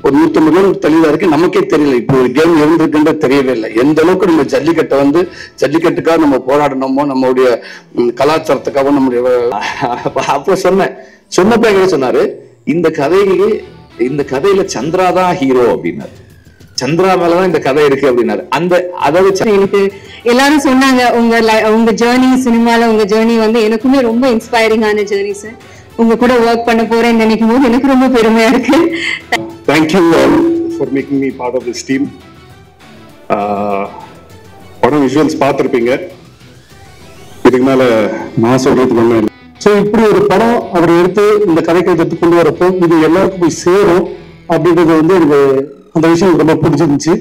ஒரு 150 கிலோமீட்டர் தெளிவா இருக்கு. நமக்கே தெரியல இப்போ ஒரு கேம் இருந்திருக்குன்றது தெரியவே இல்லை. எந்த அளவுக்கு நம்ம ஜல்லிக்கட்டை வந்து ஜல்லிக்கட்டுக்காக நம்ம போராடணுமோ, நம்மளுடைய கலாச்சாரத்துக்காக நம்முடைய அப்போ சொன்னப்ப எங்க சொன்னாரு, இந்த கதையில சந்திராதான் ஹீரோ அப்படின்னாரு. சந்திரா மேலதான் இந்த கதை இருக்கு அப்படின்னாரு. அதாவது எனக்கு எல்லாரும் சொன்னாங்க உங்க ஜேர்னி சினிமால உங்க ஜேர்னி வந்து எனக்குமே ரொம்ப இன்ஸ்பைரிங்கான ஜேர்னி சார். உங்க கூட ஒர்க் பண்ண போறேன்னு நினைக்கும் போது எனக்கு ரொம்ப பெருமையா இருக்கு. Thank you all for making me part of this team. படம் விஷுவல்ஸ் பார்த்துருப்பீங்க, இதுக்கு மேல நான் சொல்றதுக்கு ஒன்றும் இல்லை. ஸோ இப்படி ஒரு படம் அவர் எடுத்து இந்த கதைக்களத்தை கொண்டு வரப்போ இது எல்லாருக்கும் போய் சேரும் அப்படின்றது வந்து எனக்கு அந்த விஷயம் ரொம்ப பிடிச்சிருந்துச்சு.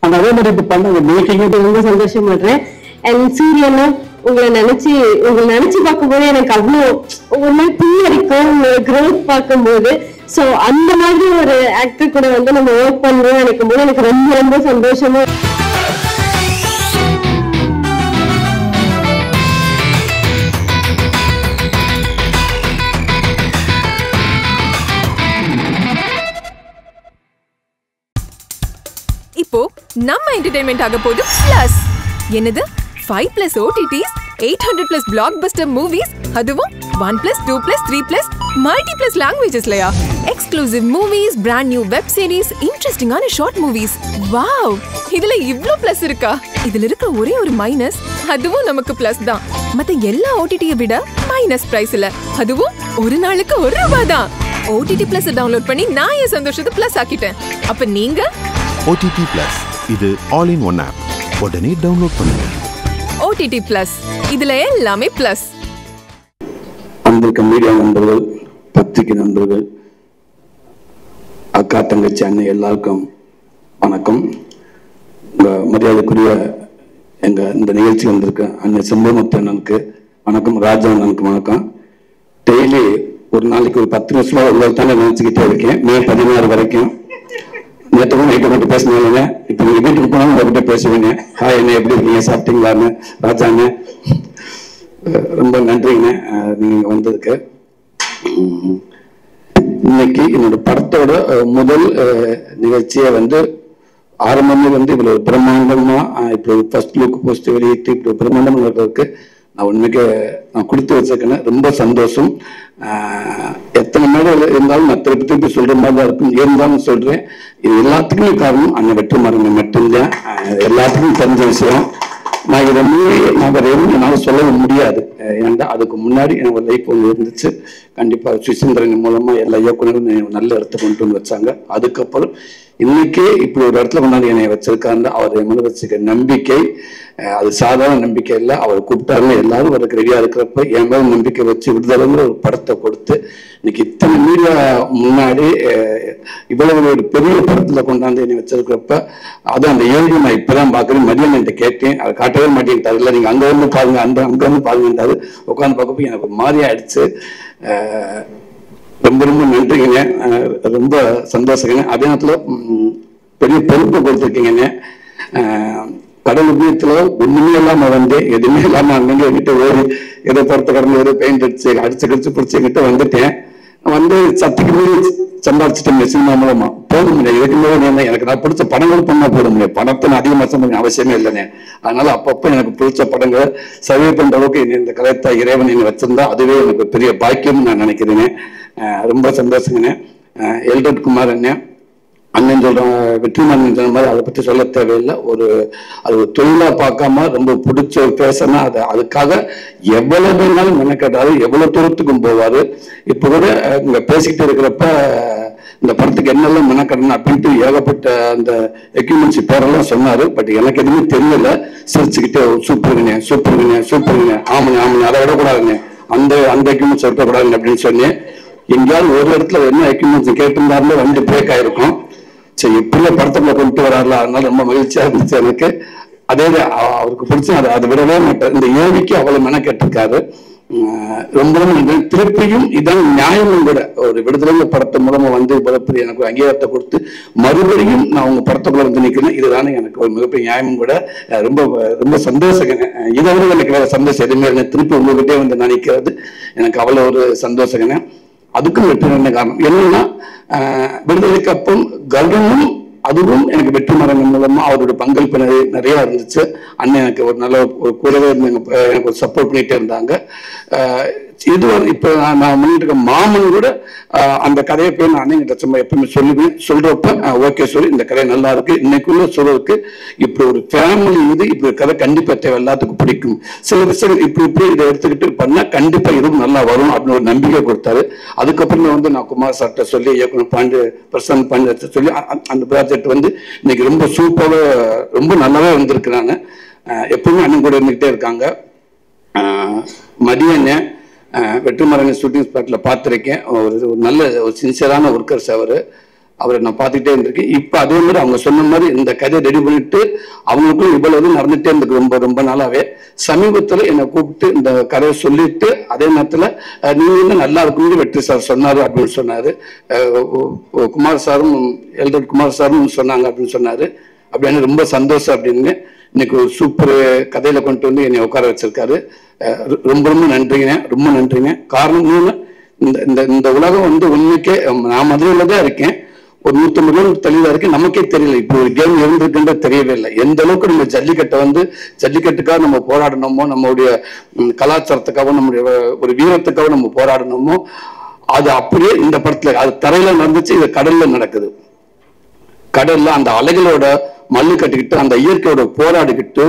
அந்த அதே மாதிரி இப்போ பண்ண மேக்கிங் ரொம்ப சந்தோஷப்படுறேன். அண்ட் சூரியனும் உங்களை நினைச்சு பார்க்கும்போது எனக்கு அவ்வளோ ஒரு மாதிரி புரியடிக்கும் உங்களோட க்ரோத் பார்க்கும்போது. ஸோ அந்த மாதிரி ஒரு ஆக்டர் கூட வந்து நம்ம ஒர்க் பண்றோம் நினைக்கும் போது எனக்கு ரொம்ப ரொம்ப சந்தோஷமா. இப்போ நம்ம என்டர்டெயின்மெண்ட் ஆக போகுது பிளஸ். என்னது 5+ OTTs, 800+ பிளாக்பஸ்டர் மூவிஸ், அதுவும் 1+, 2+, 3+ மல்டிப்ளஸ் லாங்குவேஜஸ்லயா? Exclusive movies, brand new web series, இன்ட்ரெஸ்டிங்கான ஷார்ட் மூவிஸ். வாவ், இதுல இவ்ளோ பிளஸ் இருக்கா? இதுல இருக்க ஒரே ஒரு மைனஸ், அதுவும் நமக்கு பிளஸ் தான். மத்த எல்லா OTT-ய விட மைனஸ் பிரைஸ் இல்ல, அதுவும் ஒரு நாளுக்கு ₹1 தான். OTT Plus டவுன்லோட் பண்ணி நான் என் சந்தோஷத்தை பிளஸ் ஆக்கிட்டேன். அப்ப நீங்க OTT Plus, இது ஆல் இன் ஒன் ஆப். உடனே டவுன்லோட் பண்ணுங்க. OTT Plus, இதுல எல்லாமே பிளஸ். அன்பிற்க மீடியா நண்பர்கள், பத்திரிகை நண்பர்கள், அக்கா தங்கச்சி அண்ணன் எல்லாருக்கும் வணக்கம். உங்க மரியாதைக்குரிய இந்த நிகழ்ச்சி வந்திருக்க அண்ணன் செம்பமுத்து அண்ணனுக்கு வணக்கம், ராஜா அண்ணனுக்கு வணக்கம். டெய்லி ஒரு நாளைக்கு ஒரு 10 நிமிஷமா உங்களை தானே நினைச்சுக்கிட்டே இருக்கேன். மே 16 வரைக்கும். நேற்றுக்கும் நைட்டு மட்டும் பேசினாங்க. இப்போ நீங்க வீட்டுக்கு போனாலும் உங்ககிட்ட பேசுவீங்க. ஹாய் என்ன, எப்படி இருக்கீங்க, சாப்பிட்டீங்களான்னு. ராஜாண்ணே ரொம்ப நன்றிங்க நீங்க வந்ததுக்கு. இன்னைக்கு என்னோட படத்தோட முதல் நிகழ்ச்சியை வந்து ஆரம்பமே வந்து இவ்வளவு பிரம்மாண்டமா இப்போ ஃபர்ஸ்ட் லுக் போஸ்ட் வெளியிட்டு இப்படி பிரம்மாண்டம் நடக்கிறதுக்கு நான் உண்மைக்கு நான் கொடுத்து வச்சிருக்கேன். ரொம்ப சந்தோஷம். எத்தனை மேடம் இருந்தாலும் நான் திருப்பி சொல்ற மாதிரி தான் இருக்கும். இருந்தாலும் சொல்றேன், இது எல்லாத்துக்குமே காரணம் அண்ணன் வெற்றிமாறன் மட்டும்தான். எல்லாத்துக்கும் தெரிஞ்ச விஷயம். நான் இதை நான் வேற எதுவும் என்னால் சொல்லவும் முடியாது. ஏன்னா அதுக்கு முன்னாடி என்னோட லைஃப் ஒன்று இருந்துச்சு. கண்டிப்பா சுசீந்திரன் மூலமா எல்லா இயக்குனரும் நல்ல இடத்த கொண்டு வந்து வச்சாங்க. அதுக்கப்புறம் இன்னைக்கே இப்படி ஒரு இடத்துல கொண்டாந்து என்னை வச்சிருக்காங்க. அவர் என் மேல வச்சுக்க நம்பிக்கை அது சாதாரண நம்பிக்கை இல்லை. அவர் கூப்பிட்டாருன்னு எல்லாரும் அவருக்கு ரெடியா இருக்கிறப்ப என் மேல நம்பிக்கை வச்சு விடுதலைங்கிற ஒரு படத்தை கொடுத்து இன்னைக்கு இத்தனை மீடியா முன்னாடி இவ்வளவு ஒரு பெரிய படத்துல கொண்டாந்து என்னை வச்சிருக்கிறப்ப அது அந்த ஏழு நான் இப்பதான் பாக்குறேன். மதியம் என்கிட்ட கேட்டேன், அதை காட்டவே மாட்டேங்கிட்டாரு. இல்லை நீங்க அங்க வந்து பாருங்க, அங்க வந்து பாருங்கன்றாரு. உட்காந்து பார்க்கப்ப எனக்கு ஒரு மாதிரி ஆயிடுச்சு. ரொம்ப ரொம்ப நன்றிங்கண்ணே, ரொம்ப சந்தோஷங்க. அதே நேரத்துல பெரிய பொறுப்பு கொடுத்துருக்கீங்கண்ணே. கடல் உபயத்துல ஒண்ணுமே இல்லாம வந்து எதுவுமே இல்லாம அங்கங்க என்கிட்ட ஓடி ஏதோ பொறுத்த கடந்து ஏதோ பெயிண்ட் அடிச்சு கடிச்சு பிடிச்சிக்கிட்டு வந்துட்டேன். வந்து சத்துக்கு மீறி சம்பாதிச்சுட்டேன் சினிமா மூலமா. போட முடியாது இதுக்கு மேலே எனக்கு நான் பிடிச்ச படங்கள் பண்ணா போட முடியாது. பணத்தை அதிகமாக சம்பாதிக்க அவசியமே இல்லைண்ணே. அதனால அப்பப்போ எனக்கு பிடிச்ச படங்களை சர்வே பண்ற அளவுக்கு இந்த கலைத்த இறைவன் என்ன வச்சிருந்தா அதுவே எனக்கு பெரிய பாக்கியம்னு நான் நினைக்கிறேன். ரொம்ப சந்தோஷங்கண்ணே. எல்டட் குமார் அண்ணன் அண்ணன் சொல்றாங்க, வெற்றிமாறன் சொன்ன மாதிரி அதை பற்றி சொல்ல தேவையில்லை. அது ஒரு தொழிலா பார்க்காம ரொம்ப பிடிச்ச ஒரு பேசனா அதுக்காக எவ்வளவு வேணாலும் மெனக்கட்டாரு, எவ்வளவு தூரத்துக்கும் போவாரு. இப்ப கூட இங்க பேசிக்கிட்டு இருக்கிறப்ப இந்த படத்துக்கு என்னெல்லாம் மெனக்கடணும் அப்படின்ட்டு ஏகப்பட்ட அந்த எக்யூப்மெண்ட்ஸ் பேரெல்லாம் சொன்னாரு. பட் எனக்கு எதுவுமே தெரியல. சிரிச்சுக்கிட்டே சூப்பருங்கண்ணே சூப்பருங்கண்ணே சூப்பருங்கண்ணே, ஆமாண்ணே ஆமாண்ணே, அதை விடக்கூடாதுங்க, அந்த எக்யூப்மெண்ட்ஸ் இருக்கக்கூடாதுங்க அப்படின்னு சொன்னேன். எங்கேயாவது ஒரு இடத்துல என்ன எக்யூப்மெண்ட்ஸ் கேட்டிருந்தாருல வந்து பிரேக் ஆயிருக்கும். சரி எப்படியோ படத்துக்குள்ள கொண்டு வராருல, அதனால ரொம்ப மகிழ்ச்சியா இருந்துச்சு எனக்கு. அதே அவருக்கு பிடிச்சி அதை விடவே மாட்டேன். இந்த ஏவிக்கு அவ்வளவு மெனக்கெட்டிருக்காரு. ரொம்ப ரொம்ப திருப்பியும் இதான் நியாயமும் கூட. ஒரு விடுதலை படத்தை மூலமா வந்து இவ்வளவு எனக்கு ஒரு அங்கீகாரத்தை கொடுத்து மறுபடியும் நான் உங்க படத்துக்குள்ள வந்து நிற்கிறேன். இதுதானே எனக்கு ஒரு மிகப்பெரிய நியாயமும் கூட. ரொம்ப ரொம்ப சந்தோஷங்க. இதை விட எனக்கு வேற சந்தோஷம் எதுவுமே இல்லை. திருப்பி உங்ககிட்டே வந்து நான் நிற்கிறது எனக்கு அவ்வளவு ஒரு சந்தோஷங்க. அதுக்கும் வெற்றி மரண காரணம் என்னன்னா விடுதலைக்கு அப்புறம் கருடனும் அதுவும் எனக்கு வெற்றி மரணம் மூலமா அவருடைய பங்களிப்பு நிறைய இருந்துச்சு. அண்ணன் எனக்கு ஒரு நல்ல ஒரு கூடவே எனக்கு ஒரு சப்போர்ட் பண்ணிட்டே இருந்தாங்க. இது இப்ப நான் பண்ணிட்டு இருக்க மாமன் கூட அந்த கதையை போய் நான் அண்ணன் கிட்ட சும்மா எப்பவுமே சொல்லுவேன். சொல்றப்ப ஓகே சொல்லி இந்த கதை நல்லா இருக்கு, இன்னைக்குள்ள சொல்றதுக்கு இப்படி ஒரு ஃபேமிலி இப்படி கதை கண்டிப்பா தேவை, எல்லாத்துக்கும் பிடிக்கும். சில விஷயங்கள் இப்படி இதை எடுத்துக்கிட்டு பண்ணா கண்டிப்பா இதுவும் நல்லா வரும் அப்படின்னு ஒரு நம்பிக்கை கொடுத்தாரு. அதுக்கப்புறம் நான் குமார் சார்ட்ட சொல்லி இயக்குனர் பிரசாந்த் பாண்டிய சொல்லி அந்த ப்ராஜெக்ட் இன்னைக்கு ரொம்ப சூப்பரா ரொம்ப நல்லாவே வந்திருக்கிறாங்க. எப்பவுமே அண்ணன் கூட இருந்துகிட்டே இருக்காங்க. மதியண்ணன் வெற்றிமாறன் ஷூட்டிங் ஸ்பாட்ல பார்த்துருக்கேன். ஒரு நல்ல ஒரு சின்சியரான ஒர்க்கர்ஸ் அவரை நான் பார்த்துக்கிட்டே இருந்திருக்கேன். இப்போ அதே மாதிரி அவங்க சொன்ன மாதிரி இந்த கதையை ரெடி பண்ணிட்டு அவங்களுக்கும் இவ்வளவு நடந்துகிட்டே இருந்துக்கு ரொம்ப ரொம்ப நாளாவே. சமீபத்தில் என்னை கூப்பிட்டு இந்த கதையை சொல்லிட்டு அதே நேரத்தில் நீங்க நல்லா இருக்குன்னு வெற்றி சார் சொன்னாரு அப்படின்னு சொன்னாரு. குமார் சாரும் எல்டர் குமார் சாரும் சொன்னாங்க அப்படின்னு சொன்னாரு. அப்படின்னு ரொம்ப சந்தோஷம் அப்படின்னு இன்னைக்கு ஒரு சூப்பர் கதையில கொண்டு என்னை உட்கார வச்சிருக்காரு. ரொம்ப ரொம்ப நன்றிங்க, ரொம்ப நன்றிங்க. காரணம் இந்த உலகம் உண்மைக்கே நான் மதுரையில தான் இருக்கேன், ஒரு 150 கிலோமீட்டர் தள்ளிதான் இருக்கு. நமக்கே தெரியல இப்படி ஒரு கேம் இருந்திருக்குன்றது தெரியவே இல்லை. எந்த அளவுக்கு நம்ம ஜல்லிக்கட்டுக்காக நம்ம போராடணுமோ, நம்மளுடைய கலாச்சாரத்துக்காக நம்முடைய ஒரு வீரத்துக்காக நம்ம போராடணுமோ, அது அப்படியே இந்த படத்துல அது தரையில நடந்துச்சு, இது கடல்ல நடக்குது. கடல்ல அந்த அலைகளோட மல்லு கட்டிக்கிட்டு அந்த இயற்கையோட போராடிக்கிட்டு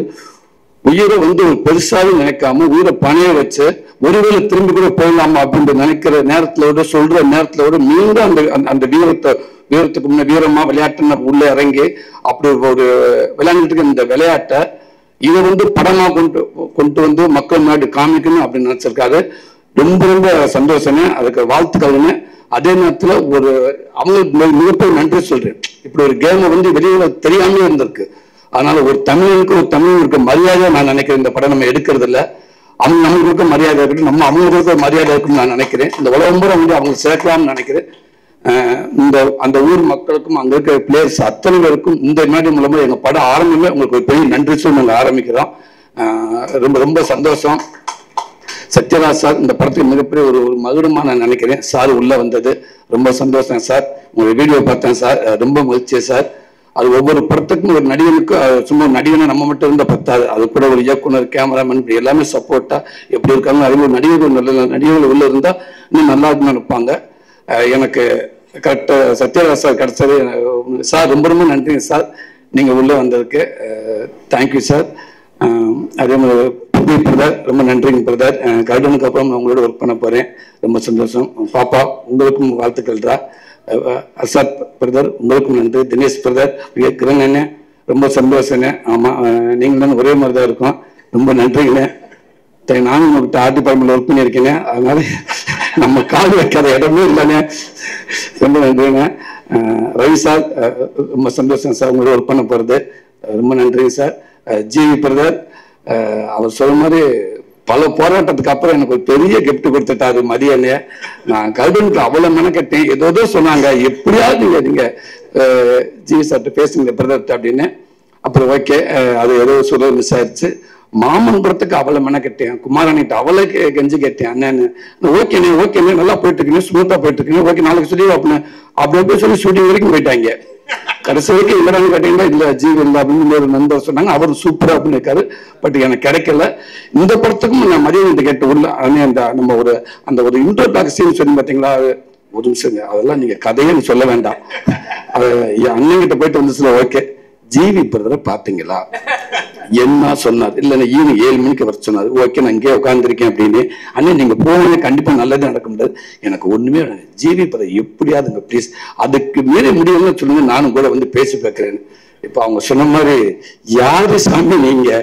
உயிரை ஒரு பெருசாவே நினைக்காம உயிரை பணைய வச்சு ஒருவேளை திரும்பி கூட போயிடலாமா அப்படின்னு நினைக்கிற நேரத்திலோட சொல்ற நேரத்திலோட மீண்டும் அந்த வீரத்துக்கு முன்ன வீரமா விளையாட்டுன்னு உள்ள இறங்கி அப்படி ஒரு விளையாண்டுட்டு இந்த விளையாட்டை இதை படமா கொண்டு மக்கள் முன்னாடி காமிக்கணும் அப்படின்னு நினைச்சிருக்காரு. ரொம்ப ரொம்ப சந்தோஷமே, அதுக்கு வாழ்த்துக்கள்னு. அதே நேரத்துல அவங்க மிகப்பெரிய நன்றி சொல்றேன். இப்படி ஒரு கேமை வெளியில தெரியாமலே இருந்திருக்கு. அதனால ஒரு தமிழனுக்கு மரியாதையா நான் நினைக்கிறேன். இந்த படம் நம்ம எடுக்கிறது இல்லை, அவங்க நம்மளுக்கு மரியாதை இருக்கட்டும், நம்ம அவங்களுக்கு மரியாதை இருக்குன்னு நான் நினைக்கிறேன். இந்த உலகம் பூரா அவங்க சேர்க்கலாம்னு நினைக்கிறேன். அந்த ஊர் மக்களுக்கும் அங்க இருக்கிற பிளேயர்ஸ் அத்தனை பேருக்கும் இந்த மேடை மூலமா எங்க படம் ஆரம்பமே உங்களுக்கு ஒரு பெரிய நன்றி சொல்லி நாங்கள் ஆரம்பிக்கிறோம். ரொம்ப ரொம்ப சந்தோஷம். சத்யராஜ் சார் இந்த படத்துக்கு மிகப்பெரிய ஒரு மகுடமா நான் நினைக்கிறேன். சார் உள்ள வந்தது ரொம்ப சந்தோஷம் சார். உங்களுடைய வீடியோ பார்த்தேன் சார், ரொம்ப மகிழ்ச்சி சார். அது ஒவ்வொரு படத்துக்கும் ஒரு நடிகனுக்கு சும்மா நடிகனை நம்ம மட்டும் இருந்தால் பத்தாது, அது கூட ஒரு இயக்குனர், கேமராமேன் இப்படி எல்லாமே சப்போர்ட்டா எப்படி இருக்காங்க. அது ஒரு நடிகர்கள் உள்ள இருந்தா இன்னும் நல்லா இருக்குன்னு நினைப்பாங்க. எனக்கு கரெக்டா சத்யராஜ் சார் கிடைச்சது சார். ரொம்ப ரொம்ப நன்றிங்க சார், நீங்க உள்ள வந்ததுக்கு. Thank you sir. அதே மாதிரி பிரதர் ரொம்ப நன்றிங்க பிரதர். கருடனுக்கு அப்புறம் நான் உங்களோட ஒர்க் பண்ண போறேன், ரொம்ப சந்தோஷம். பாப்பா உங்களுக்கும் வாழ்த்துக்கள்ரா. அசாத் பிரதர் உங்களுக்கும் நன்றி. தினேஷ் பிரதர், கிரண் அண்ணன் ரொம்ப சந்தோஷங்க. ஆமா நீங்க தான் ஒரே மாதிரி தான் இருக்கும், ரொம்ப நன்றிங்க. நானும் உங்ககிட்ட ஆர்ட் டிபார்ட்மெண்ட்ல ஒர்க் பண்ணியிருக்கேங்க, அதனால நம்ம கால் வைக்காத இடமே இல்லைங்க. ரொம்ப நன்றிங்க. ரவி சார் ரொம்ப சந்தோஷம் சார் உங்களோட ஒர்க் பண்ண போறது, ரொம்ப நன்றிங்க சார். ஜிவி பிரதர் அவர் சொல்ற மாதிரி பல போராட்டத்துக்கு அப்புறம் எனக்கு ஒரு பெரிய கிஃப்ட் கொடுத்துட்டாரு மதியண்ணே. நான் கருடனுக்கு அவ்வளவு மெனக்கட்டேன், ஏதோ சொன்னாங்க எப்படியாவது நீங்க ஜிவி சார்ட்ட பேசுங்க பிரதர்ட்ட அப்படின்னு. அப்புறம் ஓகே அது ஏதோ சொல்ல மிஸ் ஆயிடுச்சு. மாமன் படத்துக்கு அவ்வளவு மெனக்கட்டேன், குமாரணிட்டு அவளை கெஞ்சி கேட்டேன் அண்ணன்னு. ஓகேண்ணே நல்லா போயிட்டு இருக்கீங்க, ஸ்மூத்தா போயிட்டு இருக்கீங்க, ஓகே நாளைக்கு சொல்லி அப்படி சொல்லி ஷூட்டிங் வரைக்கும் போயிட்டாங்க. கடைசி வரைக்கும் இல்லைன்னு கேட்டீங்கன்னா இல்ல ஜீவ் இல்லை அப்படின்னு ஒரு நண்பர் சொன்னாங்க. அவர் சூப்பரா அப்படின்னு இருக்காரு, பட் எனக்கு கிடைக்கல. இந்த படத்துக்கும் நான் மதியம் கேட்டு உள்ள நம்ம அந்த ஒரு இன்ட்ரோ டாக் சீன் சொல்லி பார்த்தீங்களா, ஒரு நிமிஷம் அதெல்லாம் நீங்க கதைன்னு சொல்ல வேண்டாம். அண்ணன் கிட்ட போயிட்டு வந்துச்சுல ஓகே ஜிவி பிரதரை பாத்தீங்களா என்ன சொன்னார், இல்ல ஈவினிங் 7 மணிக்கு வர சொன்னாரு. ஓகே நான் இங்கே உட்காந்துருக்கேன் அப்படின்னு. அண்ணன் நீங்க போவீங்க கண்டிப்பா நல்லது நடக்க முடியாது, எனக்கு ஒண்ணுமே ஜிவி பிரதர் எப்படியாதுங்க ப்ளீஸ், அதுக்கு மீறி முடியும்னு சொல்லுங்க, நானும் கூட பேசி பார்க்கிறேன்னு. இப்ப அவங்க சொன்ன மாதிரி யாரு சாமி நீங்க